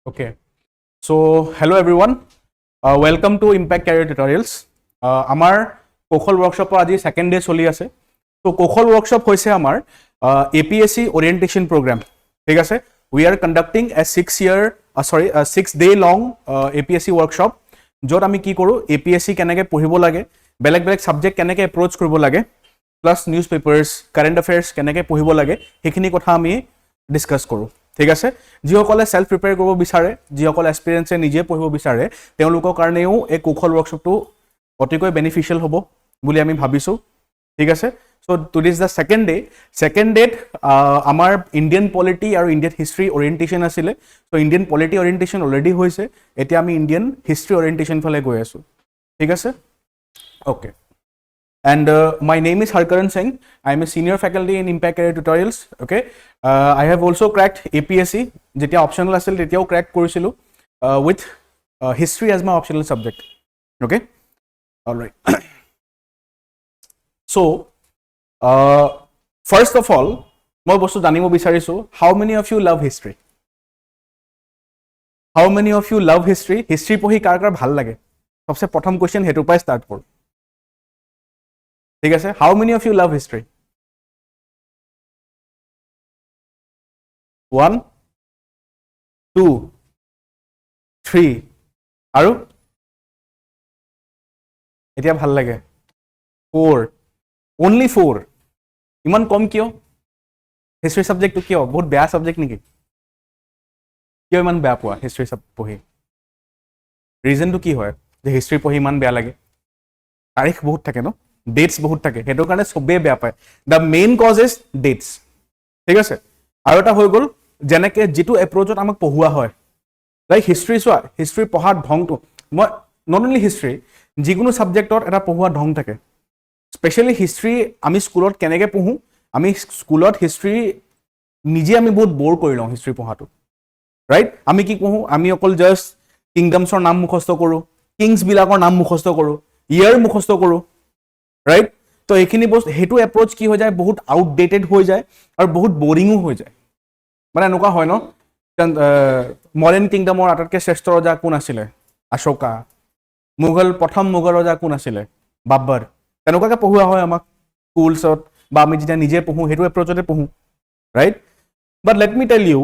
Okay. So, hello everyone. Welcome to Impact Career Tutorials. Our Kouxal workshop আজি second day চলি আছে. So, Kouxal workshop হৈছে আমাৰ APSC orientation program. ঠিক আছে? We are conducting a 6-day long APSC workshop. য'ত আমি কি কৰোঁ APSC কেনেকৈ পঢ়িব লাগে, বেলেগ সাবজেক্ট কেনেকৈ এপ্ৰোচ কৰিব লাগে, plus news papers, current affairs কেনেকৈ পঢ়িব লাগে, সেইখিনি কথা আমি ডিছকাছ কৰোঁ। ঠিক আছে, যিসকলে সেল্ফ প্ৰিপেয়াৰ কৰিব বিচাৰে, যিসকলে এক্সপিৰিয়েঞ্চে নিজে পঢ়িব বিচাৰে, তেওঁলোকৰ কাৰণেও এই কৌশল ৱৰ্কশ্বপটো অতিকৈ বেনিফিচিয়েল হ'ব বুলি আমি ভাবিছোঁ। ঠিক আছে, চ' টুডে ইজ দ্য ছেকেণ্ড ডেত আমাৰ ইণ্ডিয়ান পলিটি আৰু ইণ্ডিয়ান হিষ্ট্ৰী অৰিয়েণ্টেশ্যন আছিলে। চ' ইণ্ডিয়ান পলিটি অৰিয়েণ্টেশ্যন অলৰেডি হৈছে, এতিয়া আমি ইণ্ডিয়ান হিষ্ট্ৰী অৰিয়েণ্টেশ্যন ফালে গৈ আছোঁ। ঠিক আছে, okay. And my name is Harkarn Singh. I am a senior faculty in Impact Career Tutorials. Okay, I have also cracked APSC. Jetia optional asil tetiao crack korisilu with history as my optional subject. Okay, all right. So, first of all, moi bostu janibo bisarisu, how many of you love history? How many of you love history? History pohi kar kar bhal lage? Sabse prothom question hetu pai start kor. ঠিক আছে, how many of you love history? 1 2 3 আৰু এতিয়া ভাল লাগে 4 only 4 ইমান কম কিয়? History সাবজেক্টটো কিয় বহুত বেয়া সাবজেক্ট নেকি? কিয় ইমান বেয়া পোৱা হিষ্ট্ৰী পঢ়ি? ৰিজনটো কি হয় যে হিষ্ট্ৰী পঢ়ি ইমান বেয়া লাগে? তাৰিখ বহুত থাকে ন, ডেটছ বহুত থাকে, সেইটো কাৰণে চবেই বেয়া পায়। The main cause is dates. ঠিক আছে, আৰু এটা হৈ গ'ল যেনেকৈ যিটো এপ্ৰ'চত আমাক পঢ়োৱা হয়, লাইক হিষ্ট্ৰী চোৱা, হিষ্ট্ৰী পঢ়াৰ ঢংটো, মই নট অনলি হিষ্ট্ৰী, যিকোনো ছাবজেক্টত এটা পঢ়োৱা ঢং থাকে। স্পেচিয়েলি হিষ্ট্ৰী আমি স্কুলত কেনেকৈ পঢ়োঁ, আমি স্কুলত হিষ্ট্ৰী নিজে আমি বহুত ব'ৰ কৰি লওঁ হিষ্ট্ৰী পঢ়াটো, ৰাইট? আমি কি পঢ়োঁ, আমি অকল জাষ্ট কিংডমছৰ নাম মুখস্থ কৰোঁ, কিংছবিলাকৰ নাম মুখস্থ কৰোঁ, ইয়াৰ মুখস্থ কৰোঁ, ৰাইট? তো এইখিনি বস্তু সেইটো এপ্ৰ'চ কি হৈ যায়, বহুত আউটডেটেড হৈ যায় আৰু বহুত বৰিঙো হৈ যায়। মানে এনেকুৱা হয় ন, মডাৰ্ণ কিংডমৰ আটাইতকৈ শ্ৰেষ্ঠ ৰজা কোন আছিলে? অশোকা। প্ৰথম মোগল ৰজা কোন আছিলে? বাবৰ। তেনেকুৱাকৈ পঢ়োৱা হয় আমাক স্কুলছত, বা আমি যেতিয়া নিজে পঢ়োঁ সেইটো এপ্ৰ'চতে পঢ়োঁ, right? But let me tell you,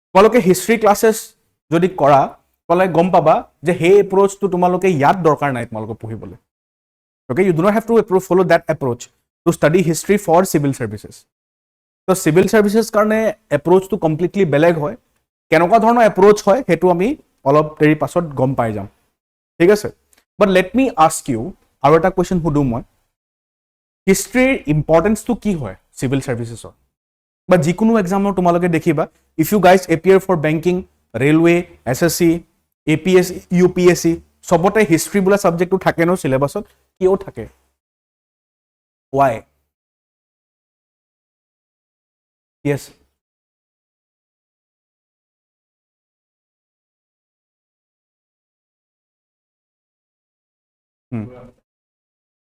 তোমালোকে হিষ্ট্ৰী ক্লাছেছ যদি কৰা, তোমালোকে গম পাবা যে সেই এপ্ৰ'চটো তোমালোকে ইয়াত দৰকাৰ নাই তোমালোকে পঢ়িবলৈ। Okay, you do not have to follow that approach to study history for civil services. So civil services karne approach to completely beleg hoy. Kenokwa dhoroner approach hoy hetu ami olop deri pasot gom pai jam. Thik ase? But let me ask you aru eta question hudu moi. History importance to ki hoy civil services or? But jikunu exam or tumaloke dekhiba, if you guys appear for banking, railway, SSC, APSC, UPSC, সবতে history বোলা সাবজেক্টটো থাকে ন সিলেবাসত, কিয় থাকে? Why? Yes.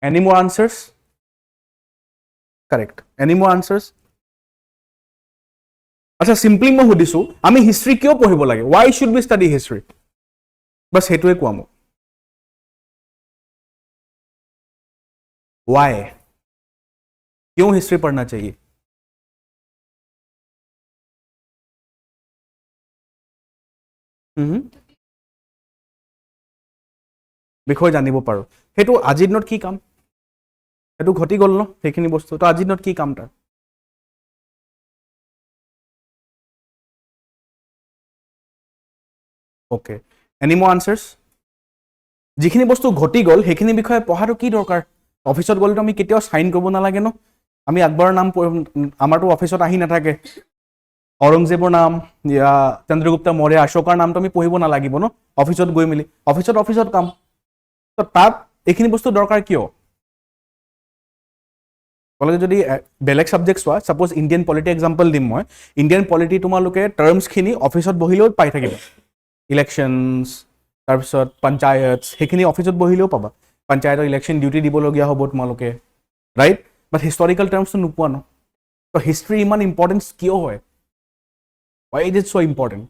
Any more answers? Correct. Any more answers? আচ্ছা, simply মই সুধিছো আমি history কিয় পঢ়িব লাগে? Why should we study history? বস সেইটোৱে কোৱা মোক। Why? क्यों हिस्ट्री पढ़ना चाहिए? বিষয় জানিব পাৰো, সেইটো আজিৰ দিনত কি কাম? সেইটো ঘটি গ'ল ন সেইখিনি বস্তু, তো আজিৰ দিনত কি কাম তাৰ? অ'কে, এনি মোৰ আনচাৰ্ছ? যিখিনি বস্তু ঘটি গ'ল সেইখিনি বিষয়ে পঢ়াটো কি দৰকাৰ? অফিচত গ'লেতো আমি কেতিয়াও চাইন কৰিব নালাগে ন, আমি আকবৰৰ নাম আমাৰতো অফিচত আহি নাথাকে, ঔৰংজেবৰ নাম, চন্দ্ৰগুপ্ত মৌৰ্য, অশোকাৰ নামটো আমি পঢ়িব নালাগিব ন অফিচত গৈ মেলি, অফিচত কাম। তো তাত এইখিনি বস্তু দৰকাৰ কিয়? তোমালোকে যদি বেলেগ ছাবজেক্ট চোৱা, ছাপ'জ ইণ্ডিয়ান পলিটি এক্সাম্পল দিম মই, ইণ্ডিয়ান পলিটি তোমালোকে টাৰ্মছখিনি অফিচত বহিলেও পাই থাকিবা, ইলেকশ্যনছ, তাৰপিছত পঞ্চায়ত, সেইখিনি অফিচত বহিলেও পাবা, পঞ্চায়তৰ ইলেকশ্যন ডিউটি দিবলগীয়া হ'ব তোমালোকে, ৰাইট? বাট হিষ্টৰিকেল টাৰ্মছটো নোপোৱা ন। তো হিষ্ট্ৰী ইমান ইম্পৰ্টেঞ্চ কিয় হয়? Why is it so important?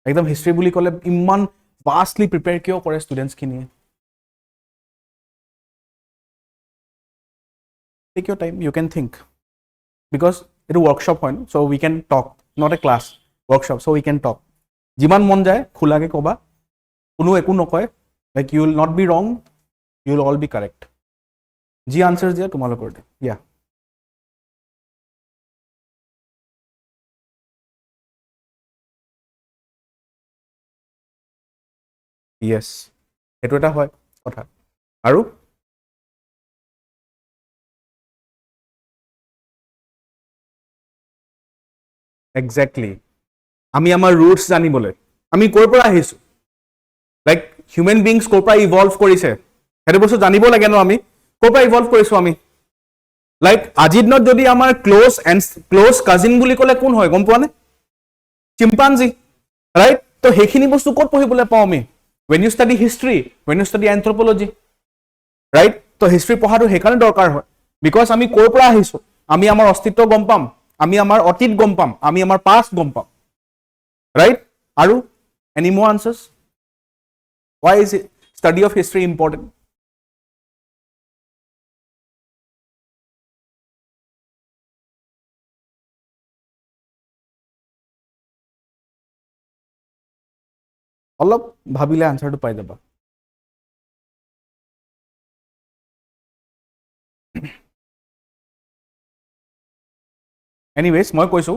একদম হিষ্ট্ৰী বুলি ক'লে ইমান ভাষ্টলি প্ৰিপেয়াৰ কিয় কৰে ষ্টুডেণ্টছখিনিয়ে? Take your time, you can think. Because it's a workshop, so we can talk, not a class, workshop, so we can talk. Jiman mon jay, khulage koba, kuno eku nokoy, like you will not be wrong, you will all be correct. Ji answers there, tomorrow korde. Yeah. Yes. Eto eta hoy kotha. Aru? Exactly. আমি আমাৰ roots জানিবলে আমি কৰ পৰা আহিছো, like human beings কৰ পৰা evolve কৰিছে সেইটো বস্তু জানিব লাগে ন। আমি কৰ পৰা ইভলভ কৰিছো আমি, লাইক আজিৰ দিনত যদি আমাৰ ক্লোজ কাজিন বুলি ক'লে কোন হয় গম পোৱা নে? Chimpanzee, right? তো সেইখিনি বস্তু ক'ত পঢ়িবলৈ পাওঁ আমি? when you study history, when you study anthropology, right? তো হিষ্ট্ৰী পঢ়াটো সেইকাৰণে দৰকাৰ হয়, বিকজ আমি কৰ পৰা আহিছো, আমি আমাৰ অস্তিত্ব গম পাম, আমি আমাৰ অতীত গম পাম, আমি আমাৰ পাষ্ট গম পাম, right? Aru, any more answers? Why is it study of history important? অলপ ভাবিলে আনসাৰটো পাই যাবা। এনিৱেজ মই কৈছো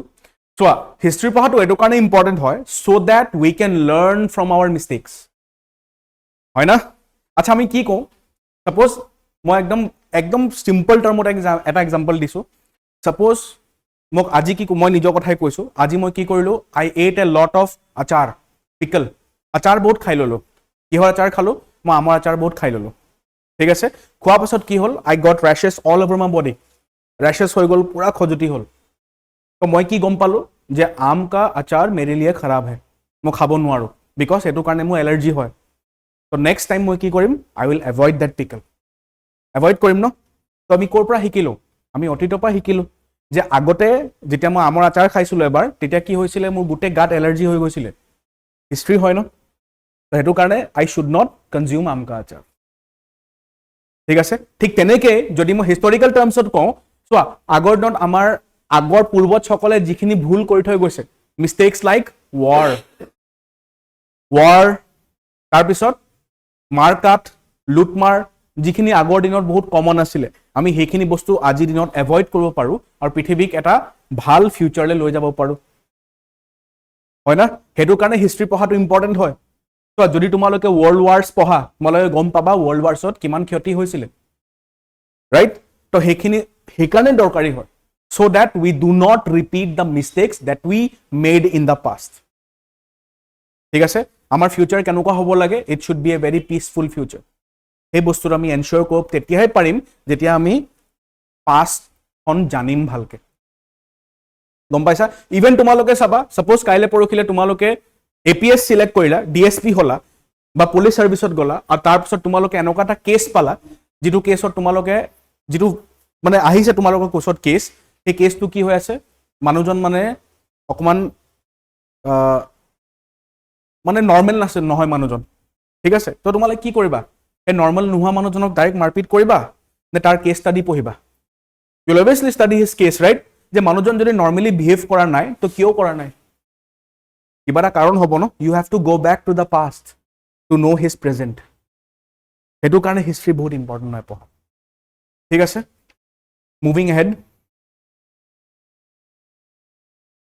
চোৱা হিষ্ট্ৰী পঢ়াটো এইটো কাৰণে ইম্পৰ্টেণ্ট হয় so that we can learn from our mistakes, হয় না? আচ্ছা আমি কি কওঁ, সাপোজ মই একদম সিম্পল টাৰ্মত এটা এক্সাম্পল দিছো। সাপোজ মোক আজি কি মই নিজৰ কথাই কৈছো, আজি মই কি কৰিলো, I ate A lot of us are, pickle, আচাৰ বহুত খাই ললো। কিহৰ আচাৰ খালো? মই আমৰ আচাৰ বহুত খাই ললো, ঠিক আছে? খোৱাৰ পাছত কি হ'ল, I got rashes all over my body, rashes হৈ গ'ল, পুৰা খজুতি হ'ল। তো মই কি গম পালো যে আম কা আচাৰ মেৰে লিয়ে খৰাব হে, মই খাব নোৱাৰো, বিকজ সেইটো কাৰণে মোৰ এলাৰ্জি হয়। তো নেক্সট টাইম মই কি কৰিম, I will avoid that pickle, avoid কৰিম ন। তো আমি ক'ৰ পৰা শিকিলো, আমি অতীতৰ পৰা শিকিলো যে আগতে যেতিয়া মই আমৰ আচাৰ খাইছিলো এবাৰ, তেতিয়া কি হৈছিলে, মোৰ গোটেই গাত এলাৰ্জি হৈ গৈছিলে। হিষ্ট্ৰী হয় ন, তো সেইটো কাৰণে আই শুড নট কনজিউম আম কা আচাৰ, ঠিক আছে? ঠিক তেনেকে যদি মই হিষ্টৰিকেল টাৰ্মছত কওঁ, চোৱা আগৰ দিনত আমাৰ আগৰ পূৰ্বজসকলে যিখিনি ভুল কৰি থৈ গৈছে, মিষ্টেকছ লাইক ৱাৰ, তাৰপিছত মাৰকাট, লুটমাৰ, যিখিনি আগৰ দিনত বহুত কমন আছিলে, আমি সেইখিনি বস্তু আজিৰ দিনত এভইড কৰিব পাৰো আৰু পৃথিৱীক এটা ভাল ফিউচাৰলৈ লৈ যাব পাৰো, হয় না? সেইটো কাৰণে হিষ্ট্ৰী পঢ়াটো ইম্পৰ্টেণ্ট হয়। চোৱা যদি তোমালোকে ৱৰ্ল্ড ৱাৰ্ছ পঢ়া, তোমালোকে গম পাবা ৱৰ্ল্ড ৱাৰ্ছত কিমান ক্ষতি হৈছিলে, ৰাইট? তো সেইকাৰণে দৰকাৰী হয়, so that we do not repeat the mistakes that we made in the past, ঠিক আছে? আমাৰ ফিউচাৰ কেনেকুৱা হ'ব লাগে, it should be a very peaceful future. সেই বস্তুটো আমি এনশ্যোৰ কৰোঁ, তেতিয়াহে পাৰিম যেতিয়া আমি পাষ্টখন জানিম ভালকে, গম পাইছা? ইভেন তোমালোকে চাবা, সাপোজ কাইলৈ পৰহিলে তোমালোকে APS চিলেক্ট কৰিলা, DSP হলা বা পুলিচ চাৰ্ভিচত গলা, আৰু তাৰপিছত তোমালোকে এনেকুৱা এটা কেছ পালা, যিটো কেছত তোমালোকে যিটো মানে আহিছে তোমালোকৰ কোচত কেছ, সেই কেছটো কি হৈ আছে, মানুহজন মানে অকমান মানে নৰ্মেল নহয় মানুহজন, ঠিক আছে? তো তোমালোকে কি কৰিবা, এই নৰ্মেল নোহোৱা মানুহজনক ডাইৰেক্ট মাৰপিট কৰিবা নে তাৰ কেছ ষ্টাডি পঢ়িবা? You will obviously study his case, right? যে মানুহজন যদি নৰ্মেলি বিহেভ কৰা নাই, তো কিয় কৰা নাই, কিবা এটা কাৰণ হ'ব ন। You have to go' back to the past to know' his present. সেইটো কাৰণে হিষ্ট্ৰী বহুত ইম্পৰ্টেণ্ট হয় পঢ়া, ঠিক আছে? Moving ahead,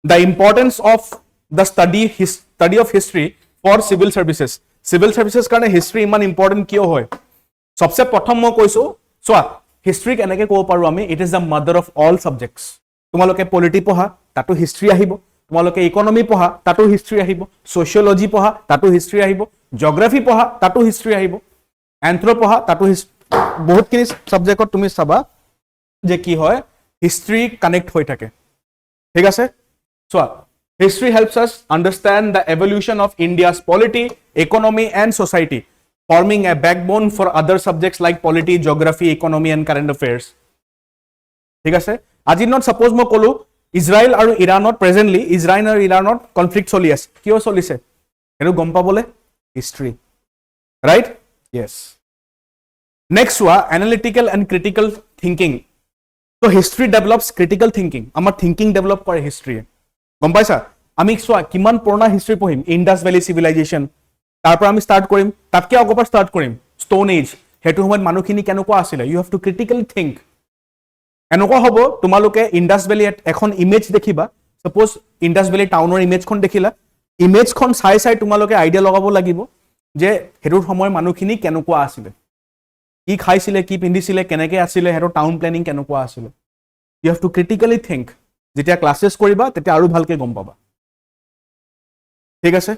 the importance of the study of history for civil services. Civil services কাৰণে history ইমান important কিয় হয়? সবচে প্ৰথম মই কৈছো, চোৱা হিষ্ট্ৰী কেনেকৈ ক'ব পাৰো আমি, it is the mother of all subjects. তোমালোকে পলিটি পঢ়া, তাতো হিষ্ট্ৰী আহিব, তোমালোকে ইকনমি পঢ়া, তাতো হিষ্ট্ৰী আহিব, ছচিয়লজি পঢ়া, তাতো হিষ্ট্ৰী আহিব, জিঅ'গ্ৰাফি পঢ়া, তাতো হিষ্ট্ৰী আহিব, এন্থ্ৰ পঢ়া, তাতো বহুতখিনি সাবজেক্টত তুমি চাবা যে কি হয়, হিষ্ট্ৰী কানেক্ট হৈ থাকে, ঠিক আছে? So, history helps us understand the evolution of India's polity, economy, and society, forming a backbone for other subjects like polity, geography, economy, and current affairs. ঠিক আছে? আজিৰ দিনত suppose মই ক'লো ইজৰাইল আৰু ইৰাণত প্ৰেজেণ্টলি ইজৰাইল আৰু ইৰাণত কনফ্লিক্ট চলি আছে, কিয় চলিছে? সেইটো গম পাবলে হিষ্ট্ৰী ৰাইট য়েছ নেক্সট হোৱা এনালিটিকেল এণ্ড ক্ৰিটিকেল থিংকিং তো হিষ্ট্ৰী ডেভেলপছ ক্ৰিটিকেল থিংকিং আমাৰ থিংকিং ডেভেলপ কৰে হিষ্ট্ৰীয়ে গম পাইছা আমি চোৱা কিমান পুৰণা হিষ্ট্ৰী পঢ়িম ইণ্ডাছ ভেলী চিভিলাইজেশ্যন তাৰ পৰা আমি ষ্টাৰ্ট কৰিম তাতকে আগৰ পৰা ষ্টাৰ্ট কৰিম ষ্টোন এজ সেইটো সময়ত মানুহখিনি কেনেকুৱা আছিলে you have to critically think এনেকুৱা হ'ব তোমালোকে ইণ্ডাছ ভেলী এখন ইমেজ দেখিবা সাপোজ ইণ্ডাছ ভেলী টাউনৰ ইমেজখন দেখিলা ইমেজখন চাই চাই তোমালোকে আইডিয়া লগাব লাগিব যে হেতুৰ সময় মানুহখিনি কেনেকুৱা আছিলে কি খাইছিলে কি পিন্ধিছিলে কেনেকৈ আছিলে হেতৰ টাউন প্লেনিং কেনেকুৱা আছিলে you have to critically think যেতিয়া ক্লাছেছ কৰিবা তেতিয়া আৰু ভালকে গম পাবা ঠিক আছে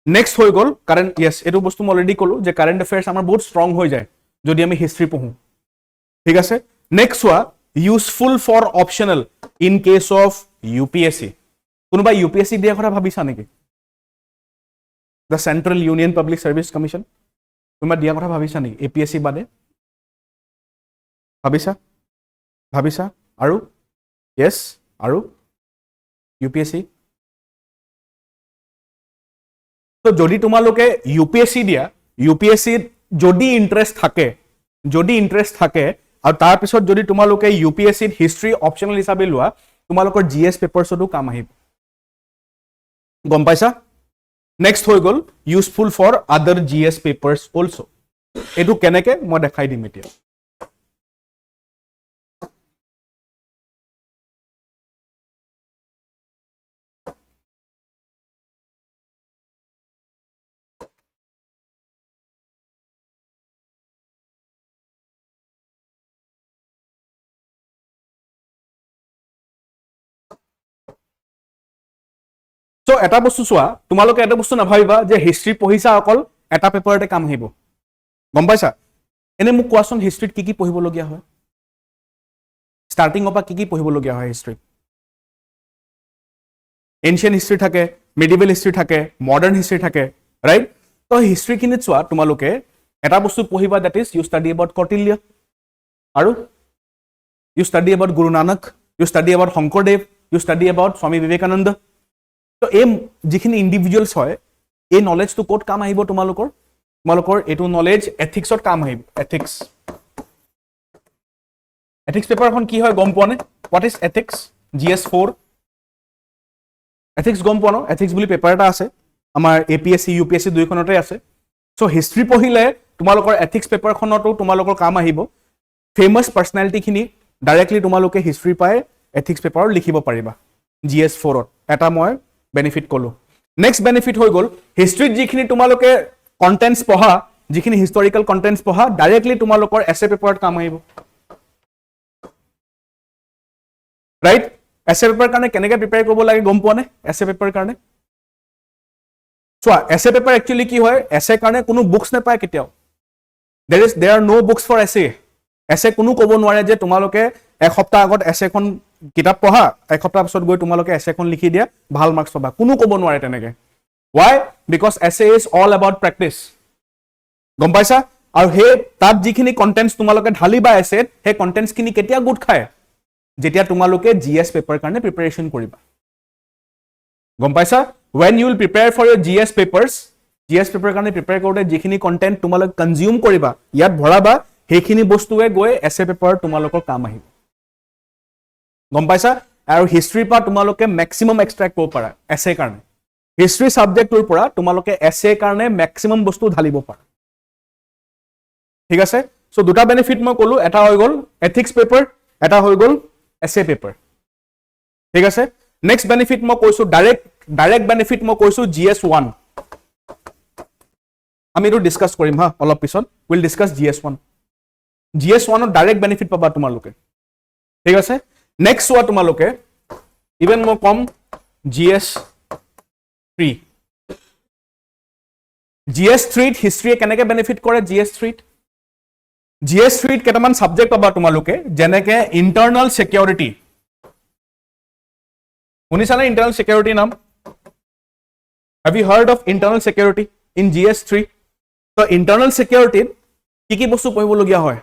নেক্সট হৈ গ'ল কাৰেণ্ট য়েছ এইটো বস্তু মই অলৰেডি ক'লো যে কাৰেণ্ট এফেয়াৰ্ছ আমাৰ বহুত ষ্ট্ৰং হৈ যায় যদি আমি হিষ্ট্ৰী পঢ়োঁ ঠিক আছে নেক্সট হোৱা useful for optional in case of UPSC কোনোবা UPSC দিয়াৰ কথা ভাবিছা নেকি the central Union Public Service Commission কোনোবা দিয়াৰ কথা ভাবিছা নেকি APSC বাদে ভাবিছা আৰু য়েছ আৰু UPSC তো যদি তোমালোকে UPSC দিয়া UPSC যদি ইন্টাৰেষ্ট থাকে আৰু তাৰ পিছত যদি তোমালোকে UPSC হিষ্ট্ৰী অপশ্যনেল হিচাপে লোৱা তোমালোকৰ GS পেপাৰছতো কাম আহিব গম পাইছা নেক্সট হৈ গ'ল ইউজফুল ফৰ আদাৰ GS পেপাৰছ অলছো এইটো কেনেকে মই দেখাই দিম এতিয়া সো এটা বস্তু চোৱা তোমালোকে এটা বস্তু নাভাবিবা যে হিষ্ট্ৰী পঢ়িছা অকল এটা পেপাৰতে কাম আহিব গম পাইছা এনে মোক কোৱাচোন হিষ্ট্ৰীত কি পঢ়িবলগীয়া হয় ষ্টাৰ্টিঙৰ পৰা কি পঢ়িবলগীয়া হয় হিষ্ট্ৰীত এনচিয়েণ্ট হিষ্ট্ৰী থাকে মিডিভেল হিষ্ট্ৰী থাকে মডাৰ্ণ হিষ্ট্ৰী থাকে ৰাইট তো হিষ্ট্ৰীখিনিত চোৱা তোমালোকে এটা বস্তু পঢ়িবা that is you study about Kautilya আৰু you study about Guru Nanak you study about Sankardev you study about Swami Vivekananda তো এই যিখিনি ইণ্ডিভিজুৱেলছ হয় এই নলেজটো ক'ত কাম আহিব তোমালোকৰ এইটো নলেজ এথিক্সত কাম আহিব এথিক্স পেপাৰখন কি হয় গম পোৱা নে what is ethics GS 4 ethics গম পোৱা ন এথিক্স বুলি পেপাৰ এটা আছে আমাৰ APSC UPSC দুইখনতে আছে সো হিষ্ট্ৰী পঢ়িলে তোমালোকৰ এথিক্স পেপাৰখনতো তোমালোকৰ কাম আহিব ফেমাছ পাৰ্চনেলিটিখিনি ডাইৰেক্টলি তোমালোকে হিষ্ট্ৰী পাই এথিক্স পেপাৰত লিখিব পাৰিবা GS 4ত এটা মই বেনিফিট কলো নেক্সট বেনিফিট হৈ গ'ল হিষ্ট্ৰীত যিখিনি তোমালোকে কন্টেন্টছ পঢ়া যিখিনি হিষ্টৰিকেল কন্টেন্টছ পঢ়া ডাইৰেক্টলি তোমালোকৰ এছে পেপাৰত কাম আহিব ৰাইট এছে পেপাৰ কাৰণে কেনেকৈ প্ৰিপেয়াৰ কৰিব লাগে গম পোৱা নে এছে পেপাৰ কাৰণে চোৱা এছে পেপাৰ একচুৱেলি কি হয় এছে কাৰণে কোনো বুকছ নাপায় কেতিয়াও দেৰ আৰ নো বুকছ ফৰ এছে কোনো ক'ব নোৱাৰে যে তোমালোকে এসপ্তাহ আগত এছেখন কিতাপ পঢ়া এসপ্তাহ পিছত গৈ তোমালোকে এছেখন লিখি দিয়া ভাল মাৰ্কছ পাবা কোনো ক'ব নোৱাৰে তেনেকে why because essay is all about practice গম পাইছা আৰু হে তাত যিখিনি কন্টেন্টছ তোমালোকে ঢালিবা এছেত হে কন্টেন্টছ খিনি কেতিয়া গুড খায় যেতিয়া তোমালোকে GS পেপাৰ কাৰণে প্ৰিপাৰেচন কৰিবা গম পাইছা when you will prepare for your GS paper কাৰণে প্ৰিপেয়াৰ কৰোতে যিখিনি কন্টেন্ট তোমালোকে কনজিউম কৰিবা ইয়াত ভৰাবা সেইখিনি বস্তুৱে গৈ এছে পেপাৰ তোমালোকৰ কাম আহিব গম পাইছা আৰু হিষ্ট্ৰীৰ পৰা তোমালোকে ম্যাক্সিমাম এক্সট্ৰাক্ট কৰিব পাৰা এছে কাৰণে হিষ্ট্ৰী সাবজেক্টৰ পৰা তোমালোকে এছে কাৰণে ম্যাক্সিমাম বস্তু ঢালিব পাৰা ঠিক আছে সো দুটা বেনিফিট মই ক'লো এটা হৈ গ'ল এথিক্স পেপাৰ এটা হৈ গ'ল এছে পেপাৰ ঠিক আছে নেক্সট বেনিফিট মই কৈছো ডাইৰেক্ট বেনিফিট মই কৈছো GS 1 আমি এটো ডিসকাস কৰিম হা অলপ পিছত will discuss GS 1 to direct benefit পাবা তোমালোকে ঠিক আছে নেক্সট হোৱা তোমালোকে ইভেন মই কম GS 3 ত হিষ্ট্ৰীয়ে কেনেকৈ বেনিফিট কৰে GS 3 ত কেইটামান সাবজেক্ট পাবা তোমালোকে যেনেকে ইন্টাৰনাল সিকিউৰিটি শুনিছানে ইন্টাৰনাল সিকিউৰিটি নাম have you heard of internal security in GS 3 so internal security কি বস্তু পঢ়িবলগীয়া হয়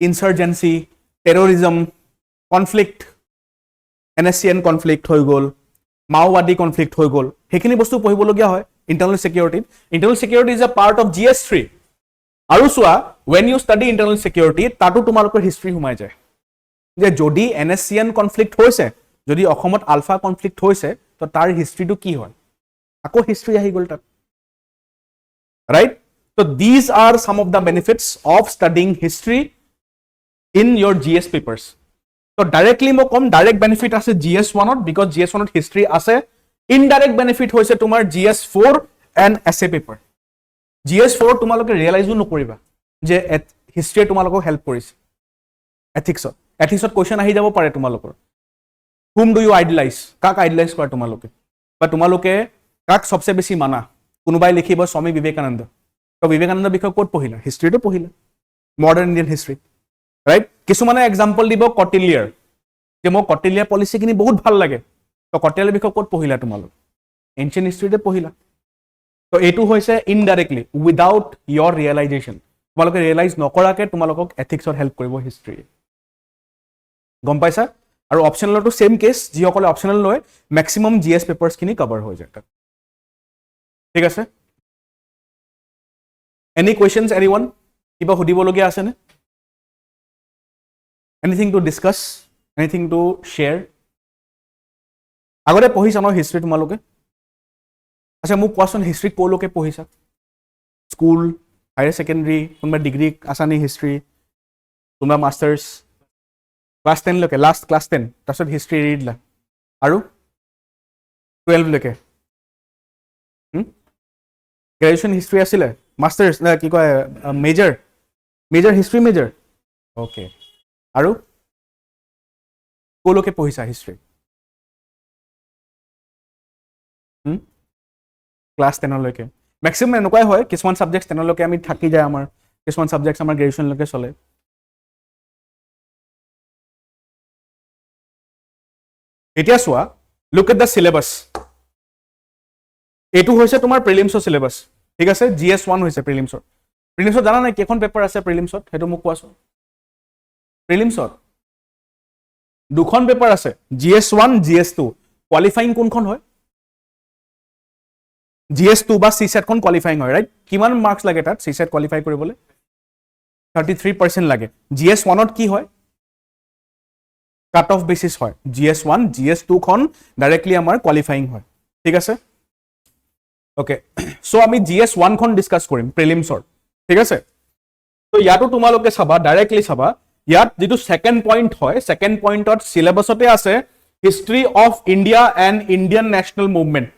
insurgency terrorism conflict NSCN conflict হৈ গ'ল মাওবাদী কনফ্লিক্ট হৈ গ'ল সেইখিনি বস্তু পঢ়িবলগীয়া হয় internal security is a part of GS3 আৰু চোৱা when you study internal security তাতো তোমালোকৰ হিষ্ট্ৰী সোমাই যায় যে যদি NSCN কনফ্লিক্ট হৈছে যদি অসমত আলফা কনফ্লিক্ট হৈছে তো তাৰ হিষ্ট্ৰীটো কি হয় আকৌ হিষ্ট্ৰী আহি গল তাত right so these are some of the benefits of studying history in your GS papers so directly mo kom direct benefit ase GS1 ot because GS1 ot history ase indirect benefit hoise tumar GS4 and essay paper GS4 তোমালোকে realise নকৰিবা যে history তোমালোকক help কৰিছে এথিক্সত question আহি যাব পাৰে তোমালোকৰ whom do you idolize কাক আইডলাইজ কৰা তোমালোকে বা তোমালোকে কাক সবচে বেছি মানা কোনোবাই লিখিব স্বামী বিবেকানন্দ তো বিবেকানন্দ বিষয় ক'ত পঢ়িলা হিষ্ট্ৰীটো পঢ়িলা মডাৰ্ণ ইণ্ডিয়ান হিষ্ট্ৰী ৰাইট কিছুমানে এক্সাম্পল দিব কটিলিয়াৰ যে মোক কটিলিয়াৰ পলিচিখিনি বহুত ভাল লাগে তো কটিলিয়াৰ বিষয় ক'ত পঢ়িলা তোমালোক এনচিয়েন্ট হিষ্ট্ৰীতে পঢ়িলা তো এইটো হৈছে ইনডাইৰেক্টলি উইদাউট ইয়ৰ ৰিয়েলাইজেশ্যন তোমালোকে ৰিয়েলাইজ নকৰাকে তোমালোকক এথিক্সত হেল্প কৰিব হিষ্ট্ৰী গম পাইছা আৰু অপচনেলটো সেম কেছ যিসকলে অপচনেল লয় ম্যাক্সিমাম জিএস পেপাৰ্ছখিনি কভাৰ হৈ যায় তাত ঠিক আছে এনি কোৱেশ্চনছ এনিওয়ান কিবা সুধিবলগীয়া আছে নে anything to discuss anything to share আগতে পঢ়িছা ন হিষ্ট্ৰী তোমালোকে আচ্ছা মোক কোৱাচোন হিষ্ট্ৰী ক'লৈকে পঢ়িছা স্কুল হায়াৰ সেকেন্ডাৰী কোনবা ডিগ্ৰী আছানি হিষ্ট্ৰী কোনবা মাষ্টাৰ্ছ ক্লাস 10 লৈকে লাষ্ট ক্লাস 10 তাৰপিছত হিষ্ট্ৰী এৰি দিলা আৰু 12 লৈকে গ্ৰেজুৱেশ্যন হিষ্ট্ৰী আছিলে মাষ্টাৰ্ছ না কি কয় মেজৰ হিষ্ট্ৰী মেজৰ ওকে আৰু ক'লৈকে পঢ়িছা হিষ্ট্ৰী ক্লাস 10 লৈকে ম্যাক্সিমাম এনেকুৱাই হয় কিছুমান সাবজেক্টছ 10 লৈকে আমি থাকি যায় আমাৰ কিছুমান সাবজেক্টছ আমাৰ গ্ৰেজুৱেশ্যন লৈকে চলে এতিয়া চোৱা লুক এট দা সিলেবাস এটো হৈছে তোমাৰ প্ৰিলিমছৰ সিলেবাস ঠিক আছে GS1 হৈছে প্ৰিলিমছৰ জানা নাই কেখন পেপাৰ আছে প্ৰিলিমছত হেতু মোক কোৱাচোন প্ৰিলিমছত দুখন পেপাৰ আছে GS1 GS2 কোৱালিফাইং কোনখন হয় GS2 বা CSET খন কোৱালিফাইং হয় ৰাইট কিমান মাৰ্কস লাগে তাত CSET কোৱালিফাই কৰিবলৈ 33% লাগে GS1 ত কি হয় কাট অফ বেসিস হয় GS1 GS2 খন ডাইৰেক্টলি আমাৰ কোৱালিফাইং হয় ঠিক আছে ওকে সো আমি GS1 খন ডিসকাস কৰিম প্ৰিলিমছৰ ঠিক আছে তো ইয়াতো তোমালোকে চাবা ডাইৰেক্টলি চাবা ইয়াত যেটো সেকেন্ড পইণ্ট হয় সেকেন্ড পইণ্টত সিলেবাসতে আছে history of India and Indian national movement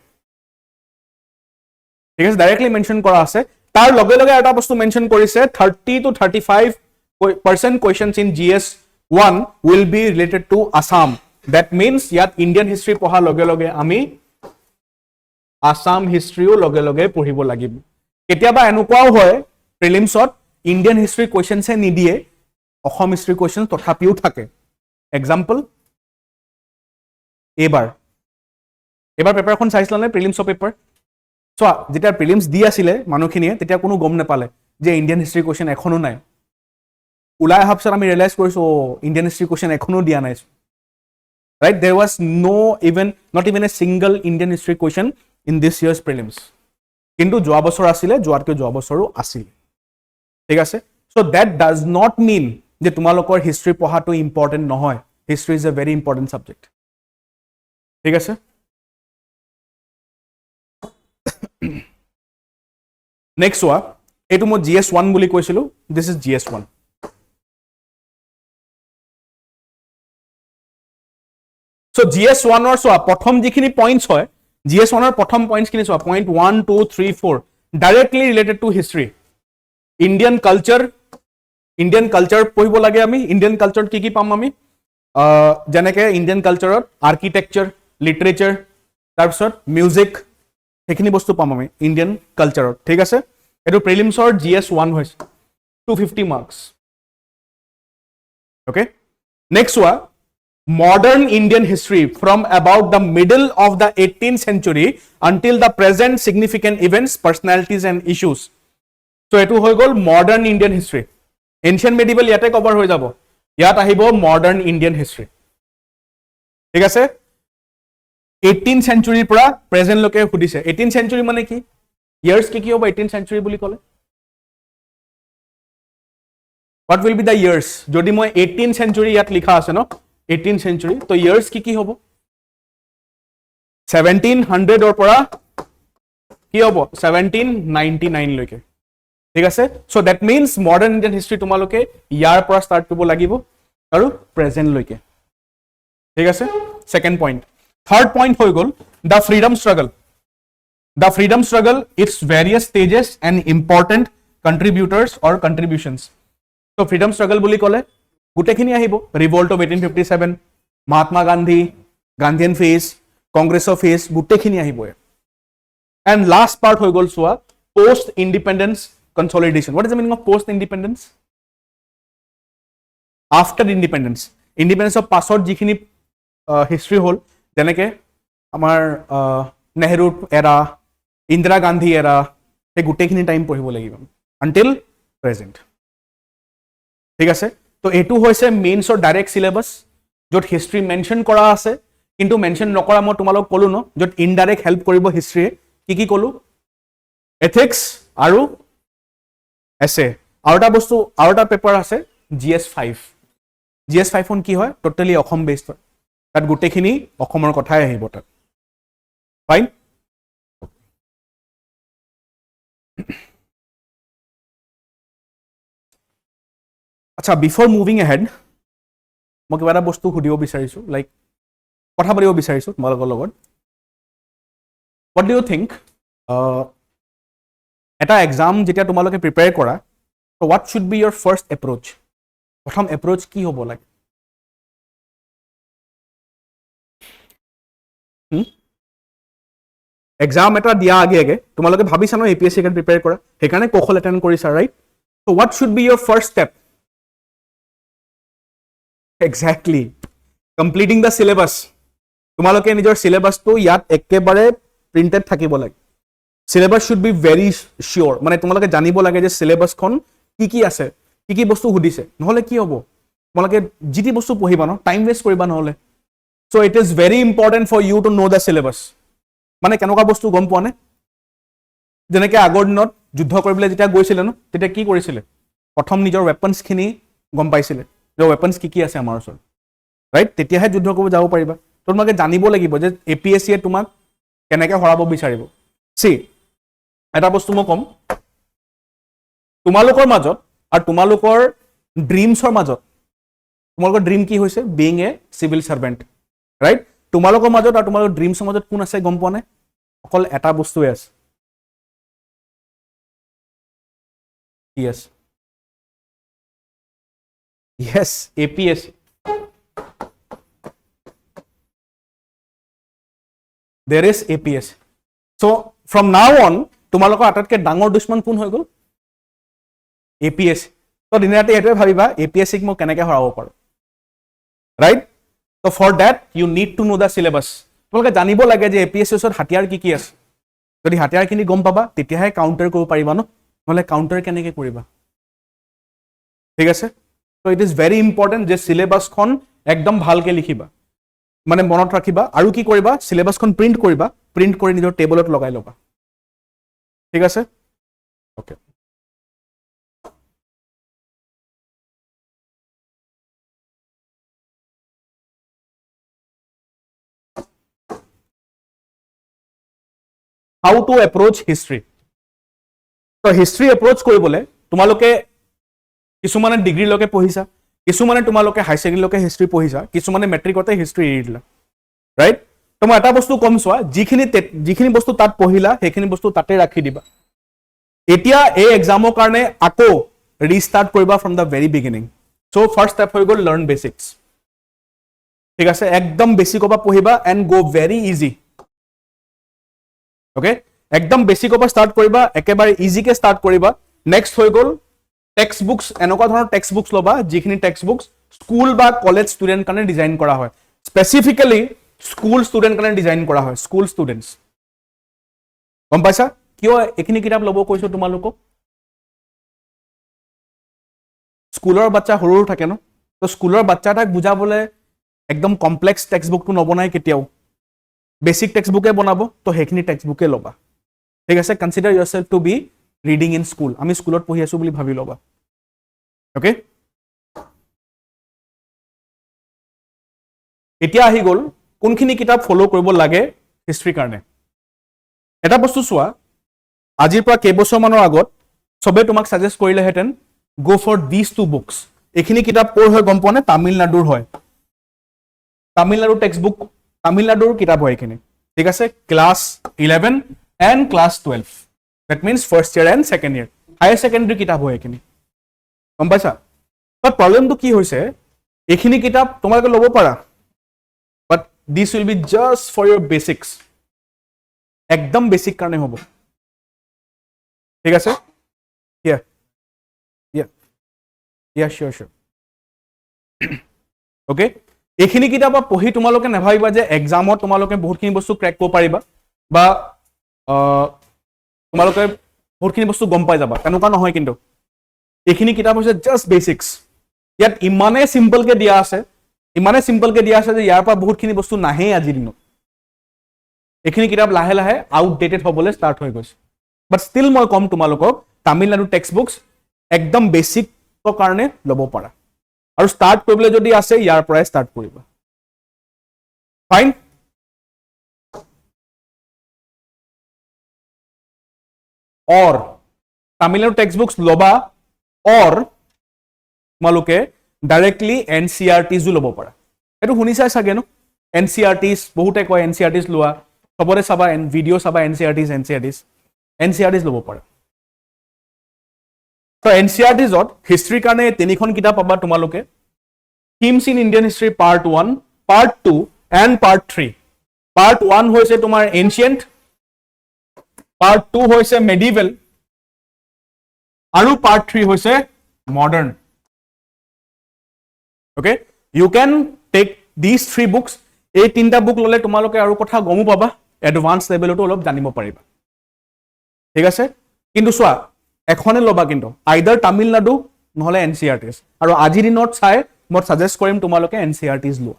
ঠিক আছে ডাইৰেক্টলি মেনশন কৰা আছে তাৰ লগে লগে এটা বস্তু মেনশন কৰিছে 30 to 35% questions in GS1 will be related to Assam that means ইয়াত ইণ্ডিয়ান হিষ্ট্ৰী পঢ়া লগে লগে আমি আসাম হিষ্ট্ৰীও লগে লগে পঢ়িব লাগিব কেতিয়াবা এনেকুৱাও হয় প্ৰিলিমছত ইণ্ডিয়ান হিষ্ট্ৰী কোৱেশ্চনছে নিদিয়ে অসম হিষ্ট্ৰী কোৱেশ্চন তথাপিও থাকে এক্সাম্পল এবাৰ পেপাৰখন চাইছিলা নে প্ৰিলিমছৰ পেপাৰ সো যেতিয়া প্ৰিলিমছ দি আছিলে মানুহখিনিয়ে তেতিয়া কোনো গম নাপালে যে ইণ্ডিয়ান হিষ্ট্ৰী কোৱেশ্চন এখনো নাই উলাই অহাৰ পিছত আমি ৰিয়েলাইজ কৰিছো ইণ্ডিয়ান হিষ্ট্ৰী কোৱেশ্চন এখনো দিয়া নাই right there was not even a single Indian history question in this year's prelims কিন্তু যোৱা বছৰ আছিল যোৱাতকৈ যোৱা বছৰো আছিল ঠিক আছে so that does not mean যে তোমালোকৰ হিষ্ট্ৰী পঢ়াটো ইম্পৰ্টেন্ট নহয় history is a very important subject ঠিক আছে next one এটো মই GS1 বুলি কৈছিলো this is GS1 so GS1 or so প্ৰথম যিখিনি পইণ্টছ হয় GS1 ৰ প্ৰথম পইণ্টছ কিনি চোৱা point 1 2 3 4 directly related to history Indian culture পঢ়িব লাগে আমি ইণ্ডিয়ান কালচাৰত কি পাম আমি যেনেকৈ ইণ্ডিয়ান কালচাৰত আৰ্কিটেকচাৰ লিটাৰেচাৰ তাৰপিছত মিউজিক সেইখিনি বস্তু পাম আমি ইণ্ডিয়ান কালচাৰত ঠিক আছে এটো প্ৰিলিমছৰ GS1 হৈছে 250 মাৰ্কস ওকে নেক্সট ওয়া modern Indian history from about the middle of the 18th century until the present significant events personalities and issues so etu hoy gol modern Indian history ancient medieval yate cover hoy jabo yat ahibo modern Indian history thik ase 18th century pura present loke hudise 18th century mane ki years কি হ'ব 18th century বুলি ক'লে what will be the years যদি মই 18th century ইয়াত লিখা আছে ন 18th century তো years কি হ'ব 1700 ৰ পৰা কি হ'ব 1799 লৈকে ঠিক আছে so that means modern Indian history তোমালোকে ইয়াৰ পৰা ষ্টাৰ্ট কৰিব লাগিব আৰু প্ৰেজেন্ট লৈকে ঠিক আছে সেকেন্ড পইণ্ট থাৰ্ড পইণ্ট হৈ গ'ল the freedom struggle its various stages and important contributors or contributions so freedom struggle বুলি ক'লে গুটেখিনি আহিব revolt of 1857 Mahatma Gandhi Gandhian phase congress of phase গুটেখিনি আহিব and last part হৈ গ'ল সোৱা post independence consolidation what is the meaning of post independence after independence of পাছত যিখিনি history হল যেনেকে আমাৰ নেহৰু এৰা ইন্দিৰা গান্ধী এৰা এই গুটেখিনি টাইম পঢ়িব লাগিব until present ঠিক আছে তো এটো হৈছে মেইনছৰ ডাইৰেক্ট সিলেবাস যত হিষ্ট্ৰী মেনশন কৰা আছে কিন্তু মেনশন নকৰা মই তোমালোক কলো ন যত ইনডাইৰেক্ট হেল্প কৰিব হিষ্ট্ৰী কি কলো এথিক্স আৰু এছে আৰু এটা বস্তু আৰু এটা পেপাৰ আছে GS 5 খন কি হয় টোটালি অসম বেসড হয় তাত গুটেখিনি অসমৰ কথাই আহিব তাত ফাইন আচ্ছা বিফৰ মুভিং এহেড মই কিবা এটা বস্তু সুধিব বিচাৰিছো লাইক কথা পাতিব বিচাৰিছো তোমালোকৰ লগত what do you think এটা এক্সাম যেতিয়া তোমালোকে প্ৰিপেয়াৰ কৰা so what should be your first approach প্ৰথম approach কি হ'ব লাগে এক্সাম এটা দিয়া আগে তোমালোকে ভাবিছা ন APSC কে প্ৰিপেয়াৰ কৰা হেকাৰণে কোখল এটেন্ড কৰিছা right so what should be your first step exactly completing the syllabus তোমালোকে নিজৰ সিলেবাসটো ইয়াত একেবাৰে প্ৰিন্টেড থাকিব লাগে syllabus should be very sure মানে তোমালোকে জানিব লাগে যে সিলেবাসখন কি আছে কি বস্তু হুদিছে নহলে কি হ'ব তোমালোকে জিটি বস্তু পঢ়িবা ন টাইম ওয়েস্ট কৰিবা নহলে so it is very important for you to know the syllabus মানে কেনেকুৱা বস্তু গম পোৱা নে যেনেকৈ আগৰ দিনত যুদ্ধ কৰিবলৈ যেতিয়া গৈছিল ন তেতিয়া কি কৰিছিল প্ৰথম নিজৰ weapons খিনি গম পাইছিল যে weapons কি আছে আমাৰ ওচৰত ৰাইট তেতিয়াহে যুদ্ধ কৰিব যাব পাৰিবা তোমালোকে জানিব লাগিব যে APSC এ তোমাক কেনেকৈ হৰাব বিচাৰিব সি এটা বস্তু মই কম তোমালোকৰ মাজত আৰু তোমালোকৰ ড্ৰিমছৰ মাজত তোমালোকৰ ড্ৰিম কি হৈছে বিং এ সিভিল সাৰ্ভেন্ট ৰাইট তোমালোকৰ মাজত আৰু তোমালোকৰ ড্ৰিমছৰ মাজত কোন আছে গম পোৱা নে অকল এটা বস্তুৱে আছে yes APSC there is APSC so from now on তোমালোকৰ আটাইতকৈ ডাঙৰ দুশ্মন কোন হৈ গ'ল APSC তো দিনৰাতি এটোৱে ভাবিবা APSC ক মই কেনেকৈ হৰাব পাৰো right so for that you need to know the syllabus তোমালোকে জানিব লাগে যে APSC ওচৰত হাতিয়াৰ কি আছে যদি হাতিয়াৰখিনি গম পাবা তেতিয়াহে কাউন্টাৰ কৰিব পাৰিবা ন নহলে কাউন্টাৰ কেনেকৈ কৰিবা ঠিক আছে so it is very important যে সিলেবাসখন একদম ভালকে লিখিবা মানে মনত ৰাখিবা আৰু কি কৰিবা সিলেবাসখন প্ৰিন্ট কৰিবা প্ৰিন্ট কৰি নিজৰ টেবলত লগাই লবা ঠিক আছে okay how to approach history so history approach কৰিবলে তোমালোকে কিছুমানে ডিগ্ৰী লকে পঢ়িছা কিছুমানে তোমালোকে হাই সেকেন্ডাৰী লকে হিষ্ট্ৰী পঢ়িছা কিছুমানে মেট্ৰিকতে হিষ্ট্ৰী এৰি দিলা ৰাইট তোমাৰ এটা বস্তু কম চোৱা যিখিনি বস্তু তাত পঢ়িলা সেইখিনি বস্তু তাতে ৰাখি দিবা এতিয়া এই এক্সামৰ কাৰণে আকৌ ৰিস্টাৰ্ট কৰিবা from da very beginning so first step হৈ গ'ল লাৰ্ন বেসিক্স ঠিক আছে একদম বেসিকৰ পৰা পঢ়িবা and go very easy okay একদম বেসিকৰ পৰা ষ্টাৰ্ট কৰিবা একেবাৰে ইজিকে ষ্টাৰ্ট কৰিবা নেক্সট হৈ গ'ল টেক্সট বুকস এনেকুৱা ধৰণৰ টেক্সট বুকস লবা যিখিনি টেক্সট বুকস স্কুল বা কলেজ ষ্টুডেন্ট কাৰণে ডিজাইন কৰা হয় স্পেসিফিক্যালি স্কুল ষ্টুডেন্ট কাৰণে ডিজাইন কৰা হয় স্কুল ষ্টুডেন্টস গম পাইছা কিয় এখিনি কিতাপ লব কৈছো তোমালোকক স্কুলৰ বাচ্চা সৰু থাকে ন তো স্কুলৰ বাচ্চাটাক বুজাবলে একদম কমপ্লেক্স টেক্সট বুকটো নবনাই কেতিয়াও বেসিক টেক্সট বুকে বনাব তো হেখিনি টেক্সট বুকে লবা ঠিক আছে consider yourself to be reading in school আমি স্কুলত পঢ়ি আছো বুলি ভাবি লবা ওকে এতিয়া আহি গল কোনখিনি কিতাপ ফলো কৰিব লাগে হিষ্ট্ৰীৰ কাৰণে এটা বস্তু চোৱা আজিৰ পৰা কেইবছৰ মানৰ আগত সবে তোমাক সাজেষ্ট কৰিলেহেঁতেন go for these two books এইখিনি কিতাপ পঢ় হয় গম পোৱা নে তামিলনাডুৰ হয় তামিলনাডু টেক্সটবুক তামিলনাডুৰ কিতাপ হয় এইখিনি ঠিক আছে class 11 and class 12 that means first year and second year higher secondary কিতাপ হয় এইখিনি গম পাইছা বাট প্ৰবলেমটো কি হৈছে এইখিনি কিতাপ তোমালোকে ল'ব পাৰা but this will be just for your basics একদম বেসিক কাৰণে হ'ব ঠিক আছে yeah sure okay এইখিনি কিতাপ পঢ়ি তোমালোকে নেভাবিবা যে এক্সামত তোমালোকে বহুতখিনি বস্তু ক্ৰেক কৰিব পাৰিবা বা তোমালোকে বহুতখিনি বস্তু গম পাই যাবা কেনেকুৱা নহয় কিন্তু এইখিনি কিতাপ হৈছে জাস্ট বেসিক্স ইয়াত ইমানে সিম্পল কে দিয়া আছে যে ইয়াৰ পৰা বহুতখিনি বস্তু নাহে আজিৰ দিনত এইখিনি কিতাপ লাহে লাহে আউটডেটেড হ'বলৈ ষ্টাৰ্ট হৈ গৈছে বাট ষ্টিল মই কম তোমালোকক তামিলনাডু টেক্সট বুকস একদম বেসিকৰ কাৰণে ল'ব পাৰা আৰু ষ্টাৰ্ট কৰিবলৈ যদি আছে ইয়াৰ পৰাই ষ্টাৰ্ট কৰিবা ফাইন और তামিলনাডু টেক্সট বুকস লবা और তোমালোকে ডাইৰেক্টলি NCERTs ল'ব পাৰা এটো শুনিছাই চাগে ন NCERTs বহুতে কয় NCERTs লোৱা সবৰে চাবা ভিডিও চাবা NCERTs ল'ব পাৰা তো NCERTs ত হিষ্ট্ৰী কাৰণে তিনিখন কিতাপ পাবা তোমালোকে themes in Indian history part 1 part 2 and part 3 part 1 হৈছে তোমাৰ এনশিয়েন্ট পাৰ্ট 2 হৈছে মেডিভেল আৰু পাৰ্ট 3 হৈছে modern okay you can take these three books এই তিনটা বুক ললে তোমালোকে আৰু কথা গমো পাবা এডভান্স লেভেলটো অলপ জানিব পাৰিবা ঠিক আছে কিন্তু সোৱা এখনে লবা কিন্তু আইদাৰ তামিলনাডু নহলে NCERTs আৰু আজি দিনত চাই মই সাজেষ্ট কৰিম তোমালোকে NCERTs লোৱা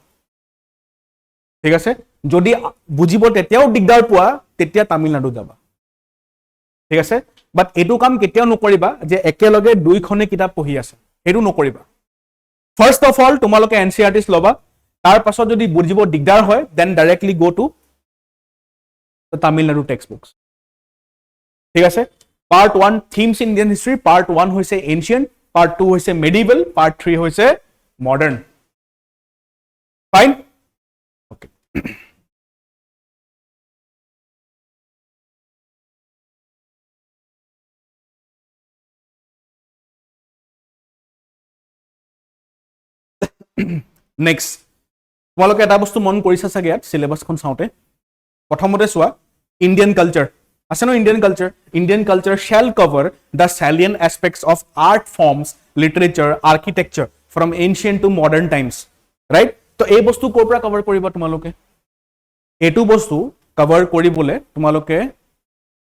ঠিক আছে যদি বুজিব তেতিয়াও দিগদাৰ পোৱা তেতিয়া তামিলনাডু যাবা ঠিক আছে বাট এটো কাম কেতিয়াও নকৰিবা যে একেলগে দুইখনে কিতাপ পঢ়ি আছে এটো নকৰিবা ফাৰ্স্ট অফ অল তোমালোকে NCERTs লবা তাৰ পাছত যদি বুজিব দিগদাৰ হয় then directly go to Tamil Nadu text books ঠিক আছে part 1 themes in Indian history part 1 হৈছে এনশিয়েন্ট পাৰ্ট 2 হৈছে মেডিভেল পাৰ্ট 3 হৈছে মডাৰ্ন ফাইন ওকে নেক্সট তোমালোকে এটা বস্তু মন কৰিছা চাগে ইয়াত সিলেবাসখন চাওঁতে প্ৰথমতে চোৱা ইণ্ডিয়ান কালচাৰ আছে ন Indian culture shall cover the salient aspects of art forms literature architecture from ancient to modern times right তো এই বস্তু ক'ৰ পৰা কভাৰ কৰিবা তোমালোকে এটো বস্তু কভাৰ কৰিবলে তোমালোকে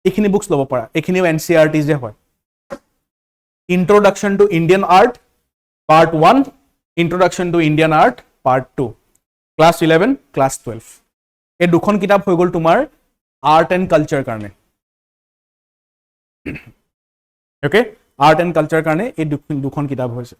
এইখিনি বুকস ল'ব পাৰা এইখিনিও NCERTs যে হয় introduction to Indian art part 1 Introduction to Indian Art Part 2 Class 11 Class 12 এই দুখন কিতাপ হৈ গল তোমাৰ আৰ্ট এণ্ড কালচাৰ কাৰণে ওকে আৰ্ট এণ্ড কালচাৰ কাৰণে এই দুখন কিতাপ হৈছে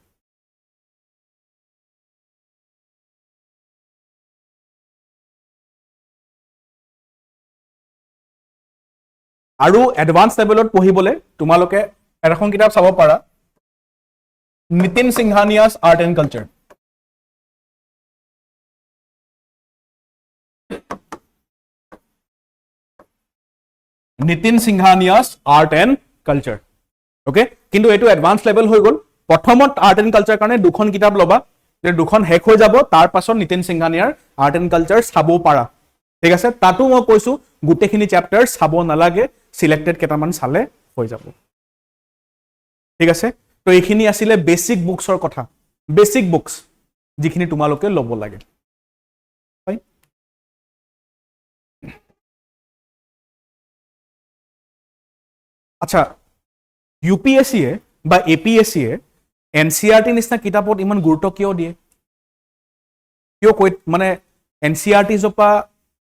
আৰু এডভান্স লেভেলত পঢ়িবলে তোমালোকে এখন কিতাপ চাব পাৰা Nitin Singhania's Art and Culture Nitin Singhania's Art and Culture okay কিন্তু এটো এডভান্স লেভেল হৈ গল প্ৰথমত আৰ্ট এণ্ড কালচাৰ কাৰণে দুখন কিতাপ লবা যে দুখন হেক হৈ যাব তাৰ পাছত নিতিন সিংহানিয়াৰ আৰ্ট এণ্ড কালচাৰ চাব পাৰা ঠিক আছে তাতো মই কৈছো গুটেখিনি চ্যাপ্টাৰ চাব নালাগে সিলেক্টেড কেটামান চালে হৈ যাব ঠিক আছে তো এইখিনি আছিল বেসিক বুকসৰ কথা বেসিক বুকস যিখিনি তোমালোকে ল'ব লাগে হয় আচ্ছা UPSC বা APSC NCERT নিচিনা কিতাপত ইমান গুৰুত্ব কিয় দিয়ে কিয় কৈ মানে NCERTs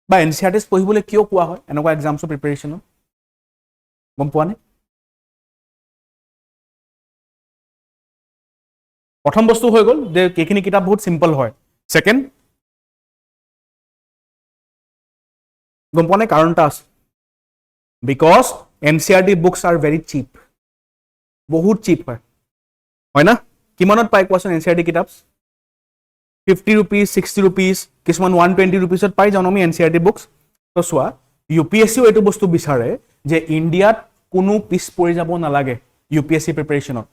বা NCERTs পঢ়িবলৈ কিয় কোৱা হয় এনেকুৱা এক্সামছৰ প্ৰিপাৰেচন গম পোৱা নে? প্ৰথম বস্তু হৈ গ'ল যে এইখিনি কিতাপ বহুত চিম্পল হয়। ছেকেণ্ড, গম পোৱা নে কাৰণ এটা আছে, because NCERT books are very cheap, বহুত চিপ হয় না? কিমানত পাই কোৱাচোন NCERT কিতাপ? 50 rupees, 60 rupees, কিছুমান 120 rupeesত পাই যাওঁ আমি NCERT বুকছ। তো চোৱা, UPSCও এইটো বস্তু বিচাৰে যে ইণ্ডিয়াত কোনো পিছ পৰি যাব নালাগে UPSC প্ৰিপেৰেশ্যনত।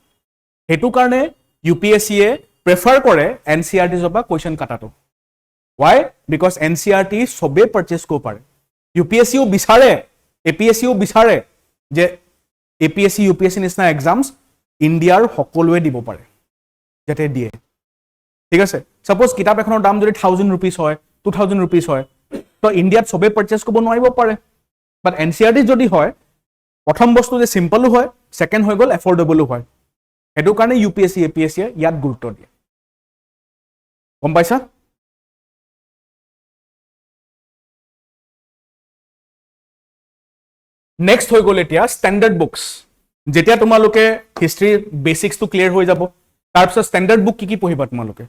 সেইটো কাৰণে UPSCয়ে প্ৰেফাৰ কৰে NCERTৰ পৰা কুৱেশ্যন কাটাটো। ৱাই? বিকজ NCERT চবেই পাৰচেজ কৰিব পাৰে। UPSCও বিচাৰে, APSCও বিচাৰে যে APSC UPSC নিচিনা এক্সামছ ইণ্ডিয়াৰ সকলোৱে দিব পাৰে, যাতে দিয়ে। ঠিক আছে, ছাপোজ কিতাপ এখনৰ দাম যদি 1000 rupees হয়, 2000 rupees হয়, তো ইণ্ডিয়াত চবেই পাৰচেজ কৰিব নোৱাৰিব পাৰে। বাট NCERT যদি হয়, প্ৰথম বস্তু যে চিম্পলো হয়, ছেকেণ্ড হৈ গ'ল এফৰ্ডেবলো হয়। সেইটো কাৰণে UPSC APSCয়ে ইয়াত গুৰুত্ব দিয়ে। গম পাইছা? নেক্সট হৈ গ'ল এতিয়া ষ্টেণ্ডাৰ্ড বুকছ। যেতিয়া তোমালোকে হিষ্ট্ৰীৰ বেচিক্সটো ক্লিয়াৰ হৈ যাব, তাৰপিছত ষ্টেণ্ডাৰ্ড বুক কি পঢ়িবা তোমালোকে?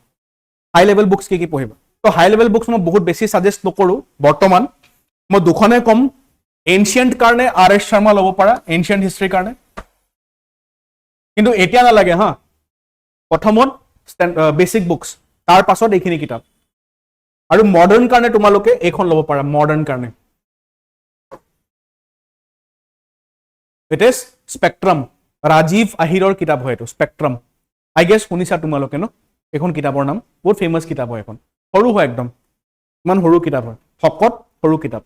হাই লেভেল বুকছ কি পঢ়িবা? তো হাই লেভেল বুকছ মই বহুত বেছি ছাজেষ্ট নকৰোঁ বৰ্তমান। মই দুখনে ক'ম, এনচিয়েণ্ট কাৰণে RS শৰ্মা ল'ব পাৰা, এনচিয়েণ্ট হিষ্ট্ৰীৰ কাৰণে। কিন্তু এতিয়া নালাগে হা, প্ৰথমত বেচিক বুকছ, তাৰ পাছত এইখিনি কিতাপ। আৰু মডাৰ্ণ কাৰণে তোমালোকে এইখন ল'ব পাৰা, মডাৰ্ণ কাৰণে। ইট ইজ স্পেক্ট্ৰাম, ৰাজীৱ আহিৰৰ কিতাপ হয় এইটো, স্পেক্ট্ৰাম। আই গেছ শুনিছা তোমালোকে ন এইখন কিতাপৰ নাম? বহুত ফেমাছ কিতাপ হয় এখন, সৰু হয় একদম, ইমান সৰু কিতাপ হয়, শকত সৰু কিতাপ।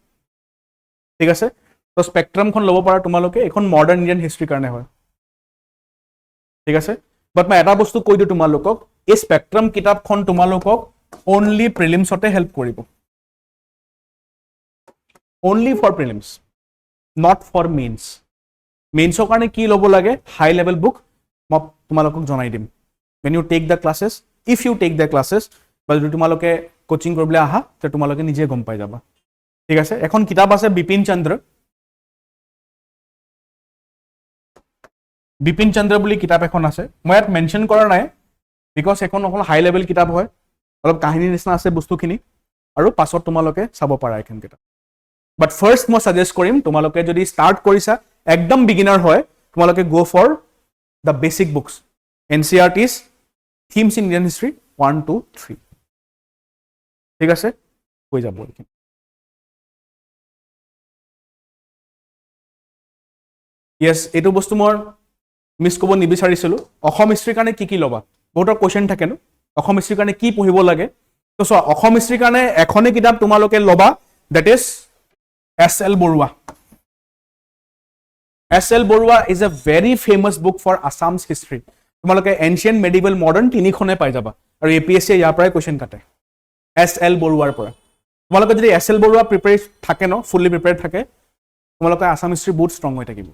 ঠিক আছে, তো স্পেক্ট্ৰামখন ল'ব পাৰা তোমালোকে, এইখন মডাৰ্ণ ইণ্ডিয়ান হিষ্ট্ৰীৰ কাৰণে হয়। ঠিক আছে, বাট মই এটা বস্তু কৈ দিওঁ তোমালোকক, এই স্পেক্ট্ৰাম কিতাপখন তোমালোকক অনলি প্ৰিলিমছতে হেল্প কৰিব, only for prelims, not for mains. মেইনছৰ কাৰণে কি ল'ব লাগে, হাই লেভেল বুক, মই তোমালোকক জনাই দিম। when you take the classes, if you take the classes, বা যদি তোমালোকে কোচিং কৰিবলৈ আহা, তেতিয়া তোমালোকে নিজে গম পাই যাবা। ঠিক আছে, এখন কিতাপ আছে বিপিন চন্দ্ৰ বুলি কিতাপ এখন আছে, মই ইয়াত মেনশ্যন কৰা নাই বিকজ এখন অকল হাই লেভেল কিতাপ হয়, অলপ কাহিনীৰ নিচিনা আছে বস্তুখিনি, আৰু পাছত তোমালোকে চাব পাৰা এখন কিতাপ। বাট ফাৰ্ষ্ট মই ছাজেষ্ট কৰিম, তোমালোকে যদি ষ্টাৰ্ট কৰিছা, একদম বিগিনাৰ হয়, তোমালোকে go for the basic books, NCERTs themes in Indian history 1, 2, 3। ঠিক আছে, হৈ যাব। য়েছ, এইটো বস্তু মই মিছ কৰিব নিবিচাৰিছিলোঁ। অসম হিষ্ট্ৰীৰ কাৰণে কি ল'বা? বহুতৰ কুৱেশ্যন থাকে ন, অসম হিষ্ট্ৰীৰ কাৰণে কি পঢ়িব লাগে? তো চোৱা, অসম হিষ্ট্ৰীৰ কাৰণে এখনেই কিতাপ তোমালোকে ল'বা, that is SL Baruah. SL Baruah is a very famous book for Assam's history. তোমালোকে এনচিয়েণ্ট, মেডিভেল, মডাৰ্ণ তিনিখনে পাই যাবা, আৰু APSC ইয়াৰ পৰাই কুৱেশ্যন কাটে, SL বৰুৱাৰ পৰা। তোমালোকে যদি SL বৰুৱা প্ৰিপেয়াৰ থাকে ন, ফুল্লি প্ৰিপেয়াৰ থাকে, তোমালোকে আছাম হিষ্ট্ৰী বহুত ষ্ট্ৰং হৈ থাকিব।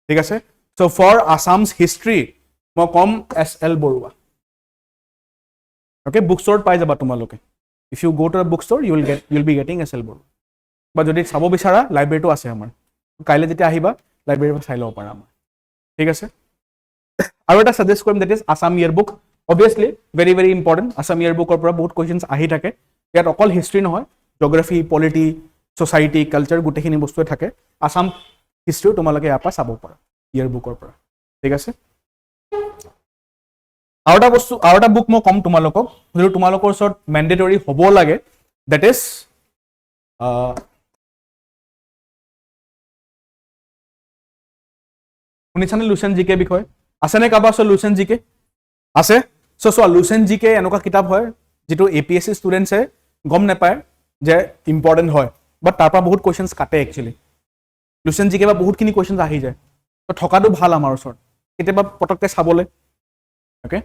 ঠিক আছে, চ' ফৰ আছামছ হিষ্ট্ৰী মই ক'ম SL বৰুৱা। অ'কে, বুক ষ্ট'ৰত পাই যাবা তোমালোকে। If you go' to the book store, you will be getting SL Baruah. বা যদি চাব বিচাৰা, লাইব্ৰেৰীটো আছে আমাৰ, কাইলৈ যেতিয়া আহিবা লাইব্ৰেৰীৰ পৰা চাই ল'ব পাৰা আমাৰ। ঠিক আছে, আৰু এটা ছাজেষ্ট কৰিম, that is Assam year book. Obviously very very important, Assam year বুকৰ পৰা বহুত কুৱেশ্যনছ আহি থাকে। ইয়াত অকল হিষ্ট্ৰী নহয়, জিঅ'গ্ৰাফী, পলিটি, ছ'চাইটি, কালচাৰ, গোটেইখিনি বস্তুৱে থাকে। আছাম হিষ্ট্ৰীও তোমালোকে ইয়াৰ পৰা চাব পাৰা, ইয়েৰ বুকৰ পৰা। ঠিক আছে, আৰু এটা বুক মই ক'ম তোমালোকক, যিটো তোমালোকৰ ওচৰত মেণ্ডেটৰী হ'ব লাগে, দেট ইজ শুনিছানে লুচেন জিকে বিষয়ে? আছেনে কাৰোবাৰ ওচৰত লুচেন জিকে? আছে? চ' চোৱা, লুচেন জিকে এনেকুৱা কিতাপ হয় যিটো APSC ষ্টুডেণ্টছে গম নাপায় যে ইম্পৰ্টেণ্ট হয়, বাট তাৰ পৰা বহুত কুৱেশ্যনছ কাটে একচুৱেলি। লুচেন জিকে বা বহুতখিনি কুৱেশ্যনছ আহি যায়, তো থকাটো ভাল আমাৰ ওচৰত, কেতিয়াবা পটককৈ চাবলৈ। অ'কে,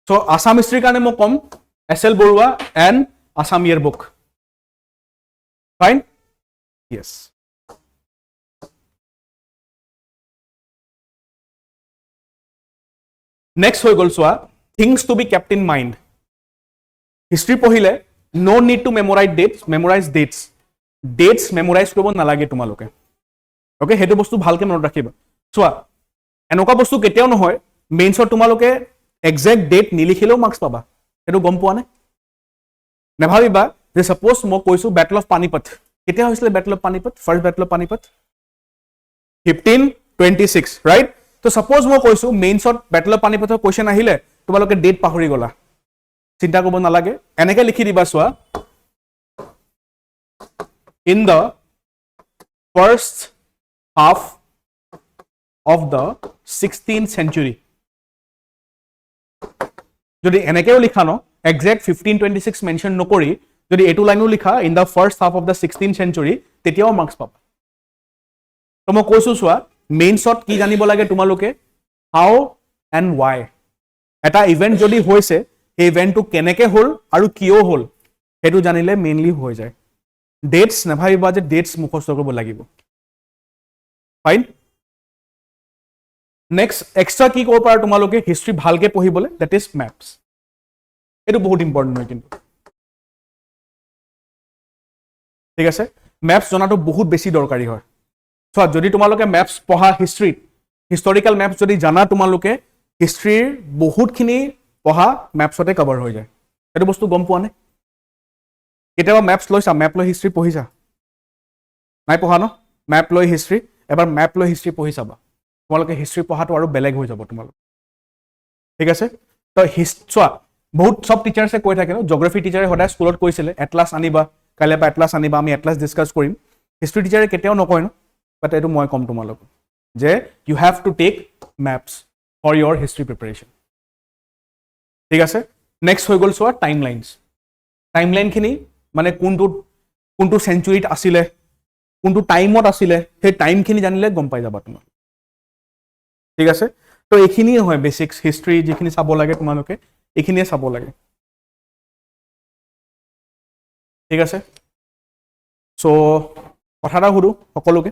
চ' আছাম হিষ্ট্ৰীৰ কাৰণে মই ক'ম SL Baruah and Assam year book. Fine, yes. Next হৈ গ'ল চোৱা, things to be kept in mind. History পঢ়িলে no need to memorize dates, dates memorize কৰিব নালাগে তোমালোকে ওকে হেতু বস্তু ভালকে মনত ৰাখিবা চোৱা এনেকুৱা বস্তু কেতিয়াও নহয় মেইনছত তোমালোকে এক্সাক্ট ডেট নিলিখিলেও মাৰ্কস পাবা হেতু গম পোৱা নে নেভাবিবা যে সাপোজ মই কৈছো ব্যাটল অফ পানিপত কেতিয়া হৈছিল battle of Panipat first battle of Panipat 1526 right তো সাপোজ মই কৈছো মেইনছত ব্যাটল অফ পানিপতৰ কোৱেশ্চন আহিলে তোমালোকে ডেট পাহৰি গলা চিন্তা কৰিব নালাগে এনেকে লিখি দিবা চোৱা in the first half of the 16th century যদি এনেকেও লিখা ন exact 1526 মেনশন নকৰি যদি এটো লাইনও লিখা in the first half of the 16th century তেতিয়াও মাৰ্কস পাবা তো মই কৈছো চোৱা মেইনছত কি জানিব লাগে তোমালোকে how and why এটা ইভেন্ট যদি হৈছে এই ইভেন্টটো কেনেকে হল আৰু কিয় হল হেতু জানিলে মেইনলি হৈ যায় ডেটছ নেভাবিবা যে ডেটছ মুখস্থ কৰিব লাগিব ফাইন নেক্সট এক্সট্ৰা কি কৰিব পাৰা তোমালোকে হিষ্ট্ৰী ভালকে পঢ়িবলে দ্যাট ইজ ম্যাপস এটো বহুত ইম্পৰ্টেন্ট হয় কিন্তু ঠিক আছে ম্যাপস জনাটো বহুত বেছি দৰকাৰী হয় সো যদি তোমালোকে ম্যাপস পঢ়া হিষ্ট্ৰী হিষ্টৰিক্যাল ম্যাপস যদি জানা তোমালোকে হিষ্ট্ৰীৰ বহুতখিনি পঢ়া ম্যাপসতে কভাৰ হৈ যায় এটো বস্তু গম পোৱা নে কেতিয়াবা ম্যাপস লৈছা ম্যাপ লৈ হিষ্ট্ৰী পঢ়িছা নাই পঢ়া ন ম্যাপ লৈ হিষ্ট্ৰী এবাৰ ম্যাপ লৈ হিষ্ট্ৰী পঢ়ি চাবা তোমালোকে হিষ্ট্ৰী পঢ়াটো আৰু বেলেগ হৈ যাব তোমালোক ঠিক আছে তো হিষ্ট্ৰী বহুত সব টিচাৰছে কৈ থাকে ন জিওগ্ৰাফি টিচাৰে সদায় স্কুলত কৈছিলে এটলাস আনিবা কাইলে পা এটলাস আনিবা আমি এটলাস ডিসকাস কৰিম হিষ্ট্ৰী টিচাৰে কেতিয়াও নকয় ন বাট এটো মই কম তোমালোক যে you have to take maps for your history preparation ঠিক আছে নেক্সট হৈ গল সোৱা টাইমলাইন খিনি মানে কোনটো সেঞ্চুৰীত আছিলে কোনটো টাইমত আছিলে সেই টাইম খিনি জানিলে গম পাই যাবা তোমাক ঠিক আছে তো এইখিনি হয় বেসিক্স হিষ্ট্ৰী যিখিনি চাব লাগে তোমালোকে এইখিনিয়ে চাব লাগে ঠিক আছে সো কথাটা হুৰু সকলোকে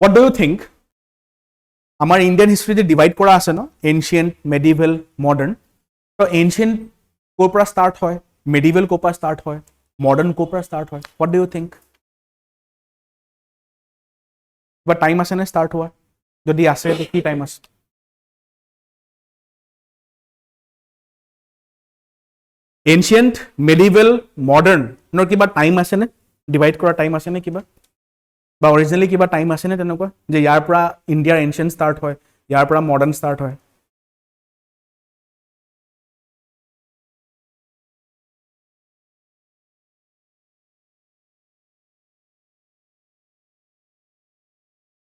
what do you think আমাৰ ইন্ডিয়ান হিষ্ট্ৰীতে ডিভাইড কৰা আছে ন এনশিয়েন্ট মেডিভেল মডাৰ্ন তো এনশিয়েন্ট কোৰ পৰা ষ্টাৰ্ট হয় medieval কোৰ পৰা ষ্টাৰ্ট হয় modern কোৰ পৰা ষ্টাৰ্ট হয় what do you think বা টাইম আছে নে ষ্টাৰ্ট হোৱা যদি আছে তো কি টাইম আছে ancient medieval modern নৰ কিবা টাইম আছে নে ডিভাইড কৰা টাইম আছে নে কিবা বা অৰিজিনালি কিবা টাইম আছে নে তেনেকুৱা যে ইয়াৰ পৰা ইন্ডিয়াৰ এনশিয়েন্ট ষ্টাৰ্ট হয় ইয়াৰ পৰা মডাৰ্ন ষ্টাৰ্ট হয়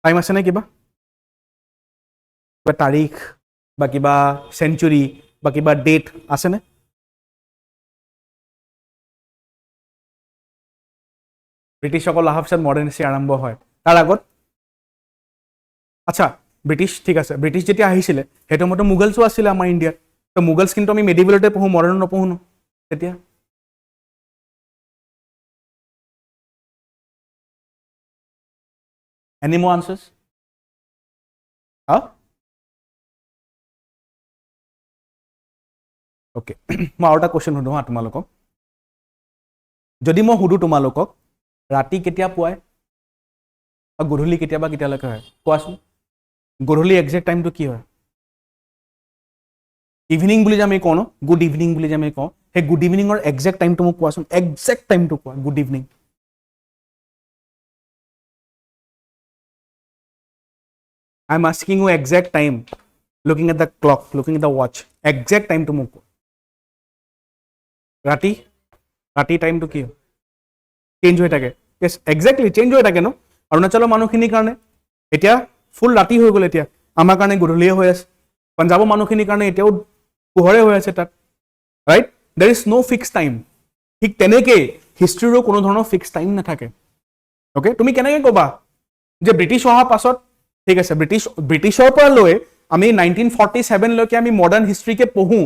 টাইম আছে নে কিবা বা তাৰিখ বা কিবা সেঞ্চুৰী বা কিবা ডেট আছে নে ব্ৰিটিছসকল অহাৰ পিছত মডাৰ্ণ হিষ্ট্ৰী আৰম্ভ হয় তাৰ আগত আচ্ছা ব্ৰিটিছ ঠিক আছে ব্ৰিটিছ যেতিয়া আহিছিলে সেইটো মতে মুঘলছো আছিলে আমাৰ ইণ্ডিয়াত তো মুঘলছ কিন্তু আমি মেডিভেলতে পঢ়ো মডাৰ্ণ নপঢ়ো ন তেতিয়া Any more answers? Huh? Okay. মই আৰু এটা কোৱেশ্চন সুধো হা তোমালোকক যদি মই সুধো তোমালোকক ৰাতি কেতিয়া পুৱায় আৰু গধূলি কেতিয়াবা কেতিয়ালৈকে হয় কোৱাচোন গধূলি এক্সাক্ট টাইমটো কি হয় ইভিনিং বুলি যে আমি কওঁ ন গুড ইভিনিং বুলি যে আমি কওঁ সেই গুড ইভিনিঙৰ এক্সাক্ট টাইমটো মোক কোৱাচোন এক্সাক্ট টাইমটো কোৱা good evening I'm asking you exact time looking at the clock looking at the watch exact time to move rati time to ki change hoy thake yes exactly change hoy thake no arunachalo manukhini karone etia full rati hoy gol etia amar karone godholiye hoy ase punjabo manukhini karone etiao pohore hoy ase tat right there is no fixed time thik teneke history ro kono dhorono fixed time na thake okay tumi keneke koba je british hoha pasot ঠিক আছে ব্ৰিটিছৰ পৰা লৈ আমি 1947 লৈকে আমি modern হিষ্ট্ৰীকে পঢ়ো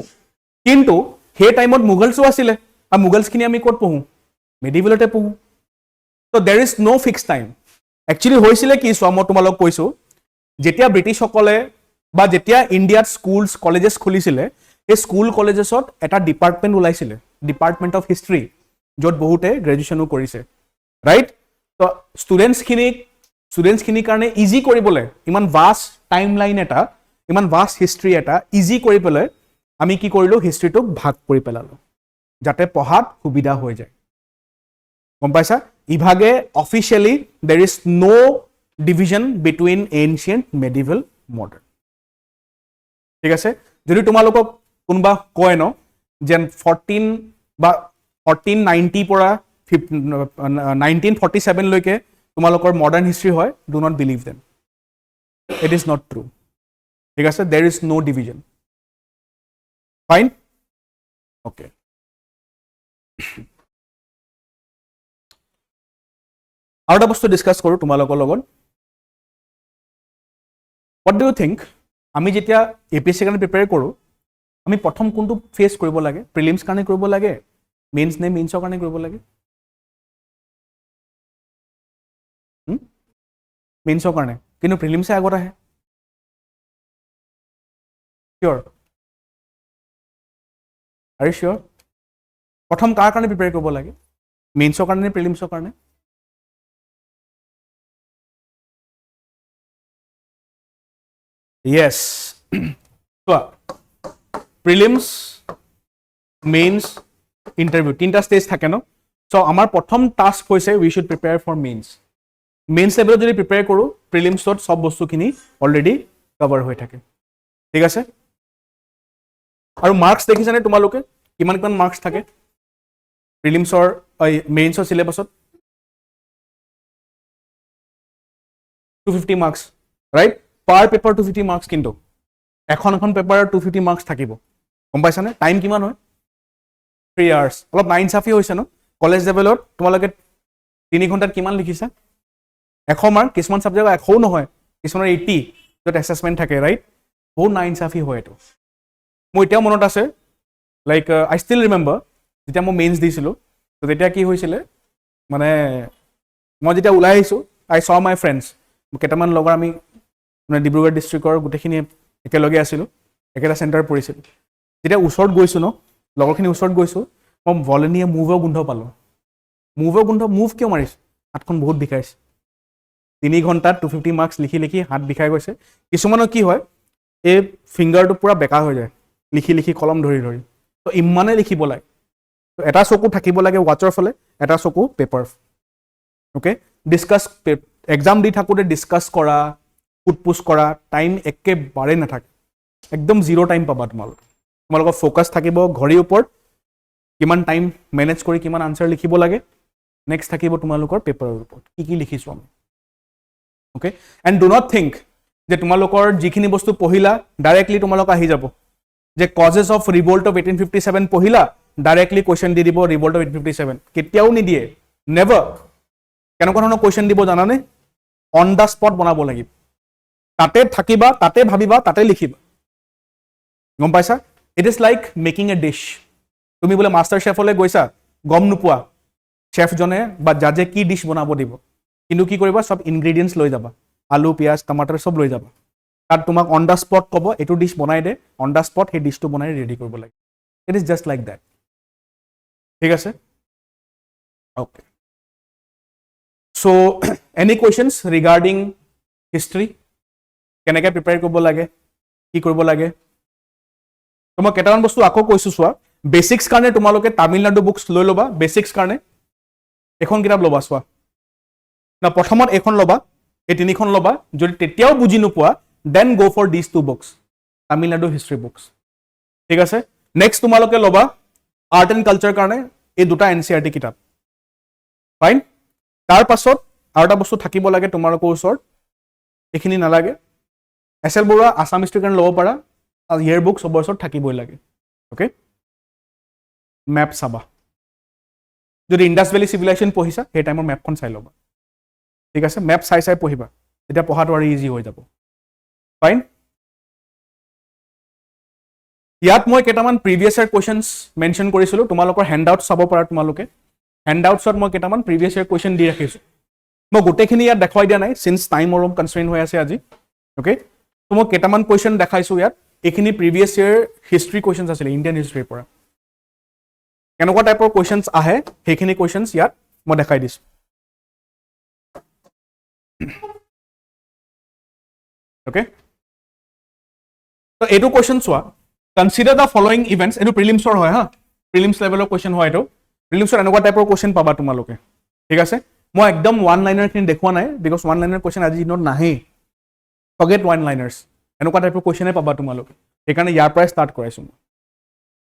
কিন্তু হে টাইমত মুঘলছো আছিলে আৰু মুঘলছখিনি আমি ক'ত পঢ়ো মেডিভেলতে পঢ়ো তো there is no fix time actually হৈছিলে কি চোৱা মই তোমালোক কৈছো যেতিয়া ব্ৰিটিছসকলে বা যেতিয়া ইণ্ডিয়াত স্কুলছ কলেজেছ খুলিছিলে এই স্কুল কলেজেছত এটা ডিপাৰ্টমেণ্ট ওলাইছিলে ডিপাৰ্টমেণ্ট অফ হিষ্ট্ৰী য'ত বহুতে গ্ৰেজুৱেশ্যনো কৰিছে ৰাইট তো ষ্টুডেণ্টছখিনিৰ কাৰণে ইজি কৰিবলৈ ইমান ভাষ্ট টাইম লাইন এটা ইমান ভাষ্ট হিষ্ট্ৰী এটা ইজি কৰিবলৈ আমি কি কৰিলোঁ হিষ্ট্ৰীটোক ভাগ কৰি পেলালোঁ যাতে পঢ়াত সুবিধা হৈ যায় গম পাইছা ইভাগে officially there is no' division between ancient medieval modern ঠিক আছে যদি তোমালোকক কোনোবা কয় ন যেন 1490 পৰা 1947 লৈকে তোমালোকৰ মডাৰ্ণ হিষ্ট্ৰী হয় do not believe them it is not true ঠিক আছে there is no' division fine okay আৰু এটা বস্তু ডিছকাছ কৰোঁ তোমালোকৰ লগত হোৱাট ডু ইউ থিংক আমি যেতিয়া APSC কাৰণে প্ৰিপেয়াৰ কৰোঁ আমি প্ৰথম কোনটো ফেচ কৰিব লাগে প্ৰিলিমছ কাৰণে কৰিব লাগে মেইনছ নে মেইনছৰ কাৰণে কৰিব লাগে মেইনছৰ কাৰণে কিন্তু প্ৰিলিমছে আগত আহে চিয়'ৰ আৰ ইউ চিয়'ৰ প্ৰথম কাৰ কাৰণে প্ৰিপেয়াৰ কৰিব লাগে মেইনছৰ কাৰণে নে প্ৰিলিমছৰ কাৰণে য়েছ চোৱা প্ৰিলিমছ মেইনছ ইণ্টাৰভিউ তিনিটা ষ্টেজ থাকে ন চ' আমাৰ প্ৰথম টাস্ক হৈছে উই শুড প্ৰিপেয়াৰ ফৰ মেইনছ লেভেলত যদি প্ৰিপেয়াৰ কৰোঁ প্ৰিলিমছত চব বস্তুখিনি অলৰেডি কভাৰ হৈ থাকে ঠিক আছে আৰু মাৰ্কছ দেখিছানে তোমালোকে কিমান কিমান মাৰ্কছ থাকে প্ৰিলিমছৰ মেইনছৰ চিলেবাছত 250 মাৰ্কছ ৰাইট পাৰ পেপাৰ 250 মাৰ্কছ কিন্তু এখন পেপাৰৰ 250 মাৰ্কছ থাকিব গম পাইছানে টাইম কিমান হয় 3 hours অলপ নাইনচাফি হৈছে ন কলেজ লেভেলত তোমালোকে 3 ঘণ্টাত কিমান লিখিছা 100 মাৰ্ক কিছুমান ছাবজেক্ট 100ও নহয় কিছুমানৰ 80 য'ত এছেছমেণ্ট থাকে ৰাইট বহুত নাইনচাফি হয় এইটো মোৰ এতিয়াও মনত আছে লাইক আই ষ্টিল ৰিমেম্বাৰ যেতিয়া মই মেইনছ দিছিলোঁ তো তেতিয়া কি হৈছিলে মানে মই যেতিয়া ওলাই আহিছোঁ আই চ মাই ফ্ৰেণ্ডছ কেইটামান লগৰ আমি মানে ডিব্ৰুগড় ডিষ্ট্ৰিক্টৰ গোটেইখিনি একেলগে আছিলোঁ একেটা চেণ্টাৰত পঢ়িছিলোঁ যেতিয়া ওচৰত গৈছোঁ ন লগৰখিনি ওচৰত গৈছোঁ মই ভলনীয়ে মুভৰ গোন্ধ পালোঁ মুভ কিয় মাৰিছোঁ হাতখন বহুত বিষাইছে 3 ঘণ্টাত 250 মাৰ্কছ লিখি হাত বিষাই গৈছে কিছুমানৰ কি হয় এই ফিংগাৰটো পূৰা বেকা হৈ যায় লিখি কলম ধৰি তো ইমানেই লিখিব লাগে তো এটা চকু থাকিব লাগে ৱাটছৰ ফালে এটা চকু পেপাৰ অ'কে ডিছকাছ এক্সাম দি থাকোঁতে ডিছকাছ কৰা পুছ কৰা টাইম একেবাৰে নাথাকে একদম জিৰ' টাইম পাবা তোমালোকৰ ফ'কাছ থাকিব ঘড়ীৰ ওপৰত কিমান টাইম মেনেজ কৰি কিমান আনচাৰ লিখিব লাগে নেক্সট থাকিব তোমালোকৰ পেপাৰৰ ওপৰত কি লিখিছোঁ আমি okay and do not think যে তোমালোকৰ যিখিনি বস্তু পঢ়িলা ডাইৰেক্টলি তোমালোক আহি যাব যে কজেছ অফ ৰিভল্ট অফ 1857 পঢ়িলা ডাইৰেক্টলি কুৱেশ্যন দি দিব ৰিভল্ট অফ 1857 কেতিয়াও নিদিয়ে নেভাৰ কেনেকুৱা ধৰণৰ কুৱেশ্যন দিব জানানে অন দ্য স্পট বনাব লাগিব তাতে থাকিবা তাতে ভাবিবা তাতে লিখিবা গম পাইছা it is like making A dish তুমি বোলে মাষ্টাৰ চেফলৈ গৈছা গম নোপোৱা চেফজনে বা জাজে কি ডিছ বনাব দিব কিন্তু কি কৰিবা চব ইনগ্ৰেডিয়েণ্টছ লৈ যাবা আলু পিঁয়াজ টমাটাৰ চব লৈ যাবা তাত তোমাক অন দ্য স্পট ক'ব এইটো ডিছ বনাই দে অন দ্য স্পট সেই ডিছটো বনাই ৰেডি কৰিব লাগে it is just like that ঠিক আছে okay so' any questions regarding history কেনেকৈ প্ৰিপেয়াৰ কৰিব লাগে কি কৰিব লাগে তো মই কেইটামান বস্তু আকৌ কৈছোঁ চোৱা বেচিক্স কাৰণে তোমালোকে তামিলনাডু বুকছ লৈ ল'বা বেচিক্স কাৰণে এখন কিতাপ ল'বা চোৱা না প্ৰথমত এখন ল'বা এই 3খন ল'বা যদি তেতিয়াও বুজি নোপোৱা then go' for this 2 books Tamil Nadu history books ঠিক আছে নেক্সট তোমালোকে ল'বা আৰ্ট এণ্ড কালচাৰ কাৰণে এই দুটা NCERT কিতাপ ফাইন তাৰ পাছত আৰু এটা বস্তু থাকিব লাগে তোমালোকৰ ওচৰত এইখিনি নালাগে SL বৰুৱা আছাম হিষ্ট্ৰী কাৰণে ল'ব পাৰা ইয়াৰ বুক চবৰ ওচৰত থাকিবই লাগে অ'কে মেপ চাবা যদি ইণ্ডাছ ভেলী চিভিলাইজেশ্যন পঢ়িছা সেই টাইমৰ মেপখন চাই ল'বা ঠিক আছে মেপ চাই পঢ়িবা তেতিয়া পঢ়াটো আৰু ইজি হৈ যাব ফাইন ইয়াত মই কেইটামান প্ৰিভিয়াছ ইয়াৰ কুৱেশ্যনছ মেনশ্যন কৰিছিলোঁ তোমালোকৰ হেণ্ড আউট চাব পাৰা তোমালোকে হেণ্ড আউটছত মই কেইটামান প্ৰিভিয়াছ ইয়াৰ কুৱেশ্যন দি ৰাখিছোঁ মই গোটেইখিনি ইয়াত দেখুৱাই দিয়া নাই চিন্স টাইম অলপ কনষ্ট্ৰেইন হৈ আছে আজি অ'কে তো মই কেইটামান কুৱেশ্যন দেখাইছোঁ ইয়াত এইখিনি প্ৰিভিয়াছ ইয়াৰ হিষ্ট্ৰী কুৱেশ্যনছ আছিলে ইণ্ডিয়ান হিষ্ট্ৰীৰ পৰা কেনেকুৱা টাইপৰ কুৱেশ্যনছ আহে সেইখিনি কুৱেশ্যনছ ইয়াত মই দেখাই দিছোঁ অ'কে তো এইটো কুৱেশ্যন চোৱা কনচিডাৰ দ্য ফলোয়িং ইভেণ্টছ এইটো প্ৰিলিমছৰ হয় হা প্ৰিলিমছ লেভেলৰ কুৱেশ্যন হয় এইটো প্ৰিলিমছৰ এনেকুৱা টাইপৰ কুৱেশ্যন পাবা তোমালোকে ঠিক আছে মই একদম ওৱান লাইনাৰখিনি দেখুওৱা নাই বিকজ ওৱান লাইনাৰ কুৱেশ্যন আজিৰ দিনত নাহেই ফৰগেট ওৱান লাইনাৰ্ছ এনেকুৱা টাইপৰ কুৱেশ্যনে পাবা তোমালোকে সেইকাৰণে ইয়াৰ পৰাই ষ্টাৰ্ট কৰাইছোঁ মই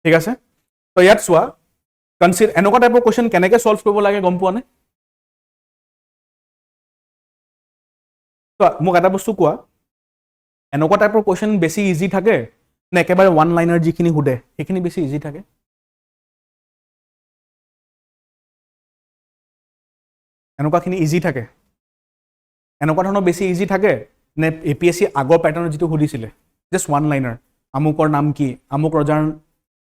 ঠিক আছে তো ইয়াত চোৱা এনেকুৱা টাইপৰ কুৱেশ্যন কেনেকৈ ছল্ভ কৰিব লাগে গম পোৱা নে চোৱা মোক এটা বস্তু কোৱা এনেকুৱা টাইপৰ কুৱেশ্যন বেছি ইজি থাকে নে একেবাৰে ওৱান লাইনাৰ যিখিনি সোধে সেইখিনি বেছি ইজি থাকে এনেকুৱাখিনি ইজি থাকে এনেকুৱা ধৰণৰ বেছি ইজি থাকে নে APSC আগৰ পেটাৰ্ণৰ যিটো সুধিছিলে জাষ্ট ওৱান লাইনাৰ আমুকৰ নাম কি আমুক ৰজাৰ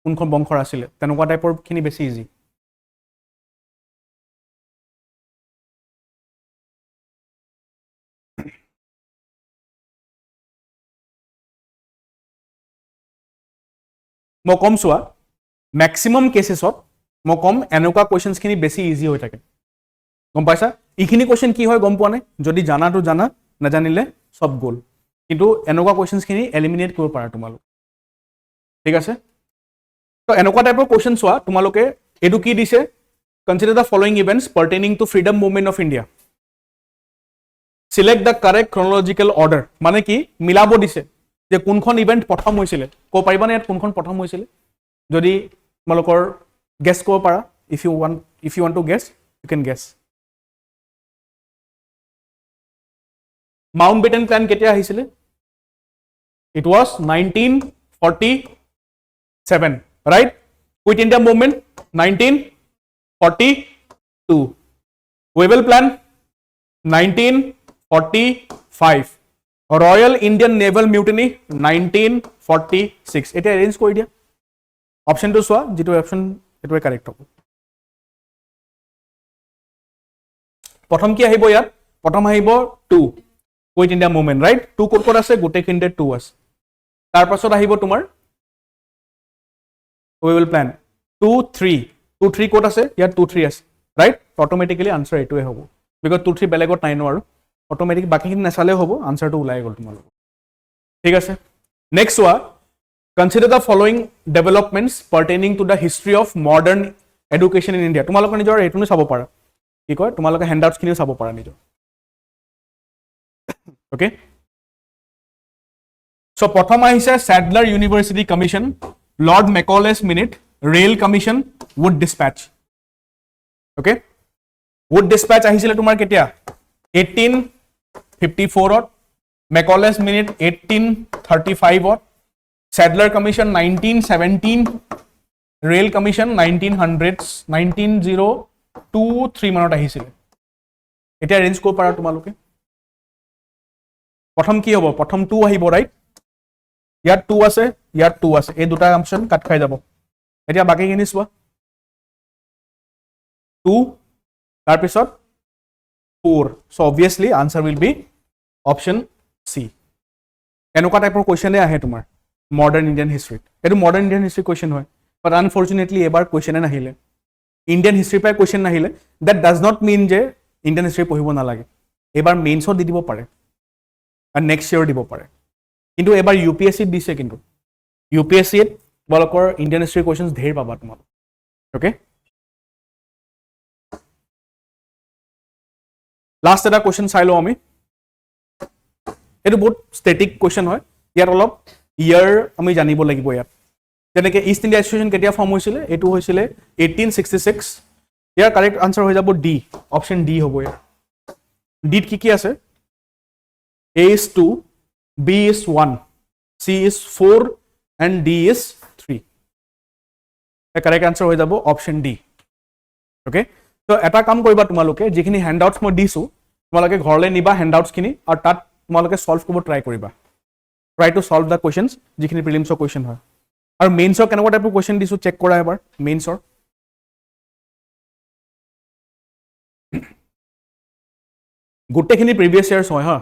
কোনখন বংশৰ আছিলে তেনেকুৱা টাইপৰখিনি বেছি ইজি মই কম চোৱা মেক্সিমাম কেছেছত মই কম এনেকুৱা কুৱেশ্যনছখিনি বেছি ইজি হৈ থাকে গম পাইছা এইখিনি কুৱেশ্যন কি হয় গম পোৱা নে যদি জানাটো জানা নাজানিলে চব গ'ল কিন্তু এনেকুৱা কুৱেশ্যনছখিনি এলিমিনেট কৰিব পাৰা তোমালোক ঠিক আছে তো এনেকুৱা টাইপৰ কুৱেশ্যন চোৱা তোমালোকে এইটো কি দিছে consider the following events pertaining to freedom movement of India select the correct chronological order মানে কি মিলাব দিছে যে কোনখন ইভেণ্ট প্ৰথম হৈছিলে ক'ব পাৰিবানে ইয়াত কোনখন প্ৰথম হৈছিলে যদি তোমালোকৰ গেছ কৰিব পাৰা if you want to guess you can guess Mountbatten plan কেতিয়া আহিছিলে it was 1947 right quit India movement 1942 ৱেবেল plan 1945 royal Indian naval mutiny 1946 এতিয়া এৰেঞ্জ কৰি দিয়া অপশ্যনটো চোৱা যিটো অপশ্যন এইটোৱে কাৰেক্ট হ'ব প্ৰথম কি আহিব ইয়াত প্ৰথম আহিব 2 কুইট ইণ্ডিয়া মুভমেণ্ট ৰাইট 2 ক'ত ক'ত আছে গোটেইখিনিতে 2 আছে তাৰপাছত আহিব তোমাৰ ৱেবেল প্লেন 2 3 ক'ত আছে ইয়াত 2 3 আছে ৰাইট অট'মেটিকেলি আনচাৰ এইটোৱে হ'ব বিকজ 2 3 বেলেগত নাই নোৱাৰো অট'মেটিক বাকীখিনি নাচালেও হ'ব আনচাৰটো ওলাই গ'ল তোমালোকৰ ঠিক আছে নেক্সট চোৱা consider the following developments pertaining to the history of modern education in India তোমালোকৰ নিজৰ এইটোনো চাব পাৰা কি কয় তোমালোকে হেণ্ডআউটছখিনিও চাব পাৰা নিজৰ অ'কে চ' প্ৰথম আহিছে Sadler university commission lord Macaulay's minute Raleigh commission Wood despatch okay Wood despatch আহিছিলে তোমাৰ কেতিয়া 1854ত মেকলেছ মিনিট 1835ত চেডলাৰ কমিশ্যন 1917 ৰেল কমিশ্যন 1923 মানত আহিছিলে এতিয়া এৰেঞ্জ কৰিব পাৰা তোমালোকে প্ৰথম কি হ'ব প্ৰথম 2 আহিব ৰাইট ইয়াত 2 আছে ইয়াত 2 আছে এই দুটা অপশ্যন কাট খাই যাব এতিয়া বাকীখিনি চোৱা 2 তাৰপিছত 4 so obviously answer will be option C এনেকুৱা টাইপৰ কুৱেশ্যনে আহে তোমাৰ মডাৰ্ণ ইণ্ডিয়ান হিষ্ট্ৰীত এইটো মডাৰ্ণ ইণ্ডিয়ান হিষ্ট্ৰী কুৱেশ্যন হয় বাট আনফৰ্চুনেটলি এবাৰ কুৱেশ্যনে নাহিলে ইণ্ডিয়ান হিষ্ট্ৰীৰ পৰাই কুৱেশ্যন নাহিলে দেট ডাজ নট মিন যে ইণ্ডিয়ান হিষ্ট্ৰী পঢ়িব নালাগে এইবাৰ মেইনছত দি দিব পাৰে আৰু নেক্সট ইয়েৰ দিব পাৰে কিন্তু এবাৰ UPSCত দিছে কিন্তু UPSCত তোমালোকৰ ইণ্ডিয়ান হিষ্ট্ৰী কুৱেশ্যনছ ধেৰ পাবা তোমালোক অ'কে লাষ্ট এটা কুৱেশ্যন চাই লওঁ আমি এইটো বহুত ষ্টেটিক কুৱেশ্যন হয় ইয়াত অলপ ইয়াৰ আমি জানিব লাগিব ইয়াত যেনেকৈ ইষ্ট ইণ্ডিয়া এছ'চিয়েশ্যন কেতিয়া ফৰ্ম হৈছিলে এইটো হৈছিলে 1866 ইয়াৰ কাৰেক্ট আনচাৰ হৈ যাব ডি অপশ্যন ডি হ'ব ইয়াৰ ডিত কি আছে A is 2 B is 1 C is 4 and D is 3 the correct answer হৈ যাব অপশ্যন ডি অ'কে তো এটা কাম কৰিবা তোমালোকে যিখিনি হেণ্ডআউটছ মই দিছো তোমালোকে ঘৰলৈ নিবা হেণ্ডআউটছখিনি আৰু তাত তোমালোকে সলভ কৰিব ট্ৰাই কৰিবা try to solve the questions যিখিনি প্ৰিলিমছৰ কুৱেশ্যন হয় আৰু মেইনছৰ কেনেকুৱা টাইপৰ কুৱেশ্যন দিছো চেক কৰা এবাৰ মেইনছৰ গোটেইখিনি প্ৰিভিয়াছ ইয়াৰ্ছ হয় হা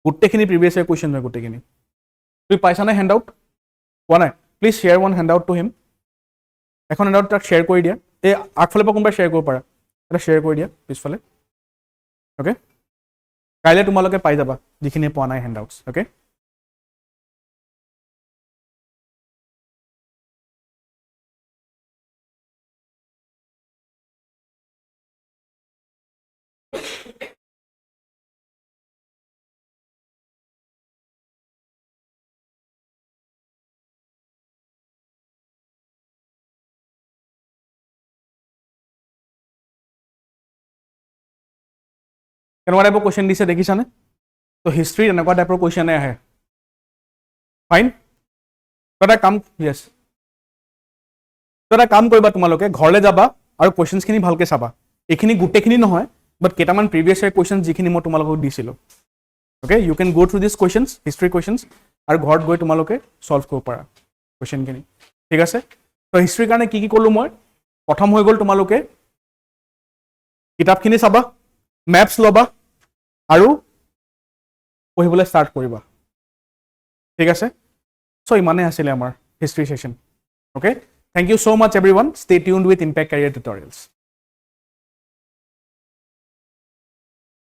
গোটেইখিনি প্ৰিভিয়াছ ইয়াৰ কুৱেশ্যন হয় গোটেইখিনি তুমি পাইছানে হেণ্ডআউট পোৱা নাই please share one handout to him এখন এটা তাক শ্বেয়াৰ কৰি দিয়া, এই আগফালৰ পৰা কোনোবাই শ্বেয়াৰ কৰিব পাৰা, এটা শ্বেয়াৰ কৰি দিয়া পিছফালে। অ'কে, কাইলৈ তোমালোকে পাই যাবা যিখিনি পোৱা নাই হেণ্ডআউটছ। অ'কে, কেনেকুৱা টাইপৰ কুৱেশ্যন দিছে দেখিছানে? তো হিষ্ট্ৰীত এনেকুৱা টাইপৰ কুৱেশ্যনে আহে। ফাইন, তো এটা কাম, য়েছ, তো এটা কাম কৰিবা, তোমালোকে ঘৰলৈ যাবা আৰু কুৱেশ্যনছখিনি ভালকৈ চাবা। এইখিনি গোটেইখিনি নহয়, বাট কেইটামান প্ৰিভিয়াছ ইয়াৰ কুৱেশ্যন যিখিনি মই তোমালোকক দিছিলোঁ। অ'কে, ইউ কেন গ' থ্ৰু দিছ কুৱেশ্যনছ, হিষ্ট্ৰী কুৱেশ্যনছ, আৰু ঘৰত গৈ তোমালোকে ছল্ভ কৰিব পাৰা কুৱেশ্যনখিনি। ঠিক আছে, তো হিষ্ট্ৰীৰ কাৰণে কি কি ক'লোঁ মই? প্ৰথম হৈ গ'ল তোমালোকে কিতাপখিনি চাবা, মেপছ ল'বা আৰু পঢ়িবলৈ ষ্টাৰ্ট কৰিবা। ঠিক আছে, চ' ইমানেই আছিলে আমাৰ history session. Okay, thank you so much everyone. Stay tuned with Impact Career Tutorials.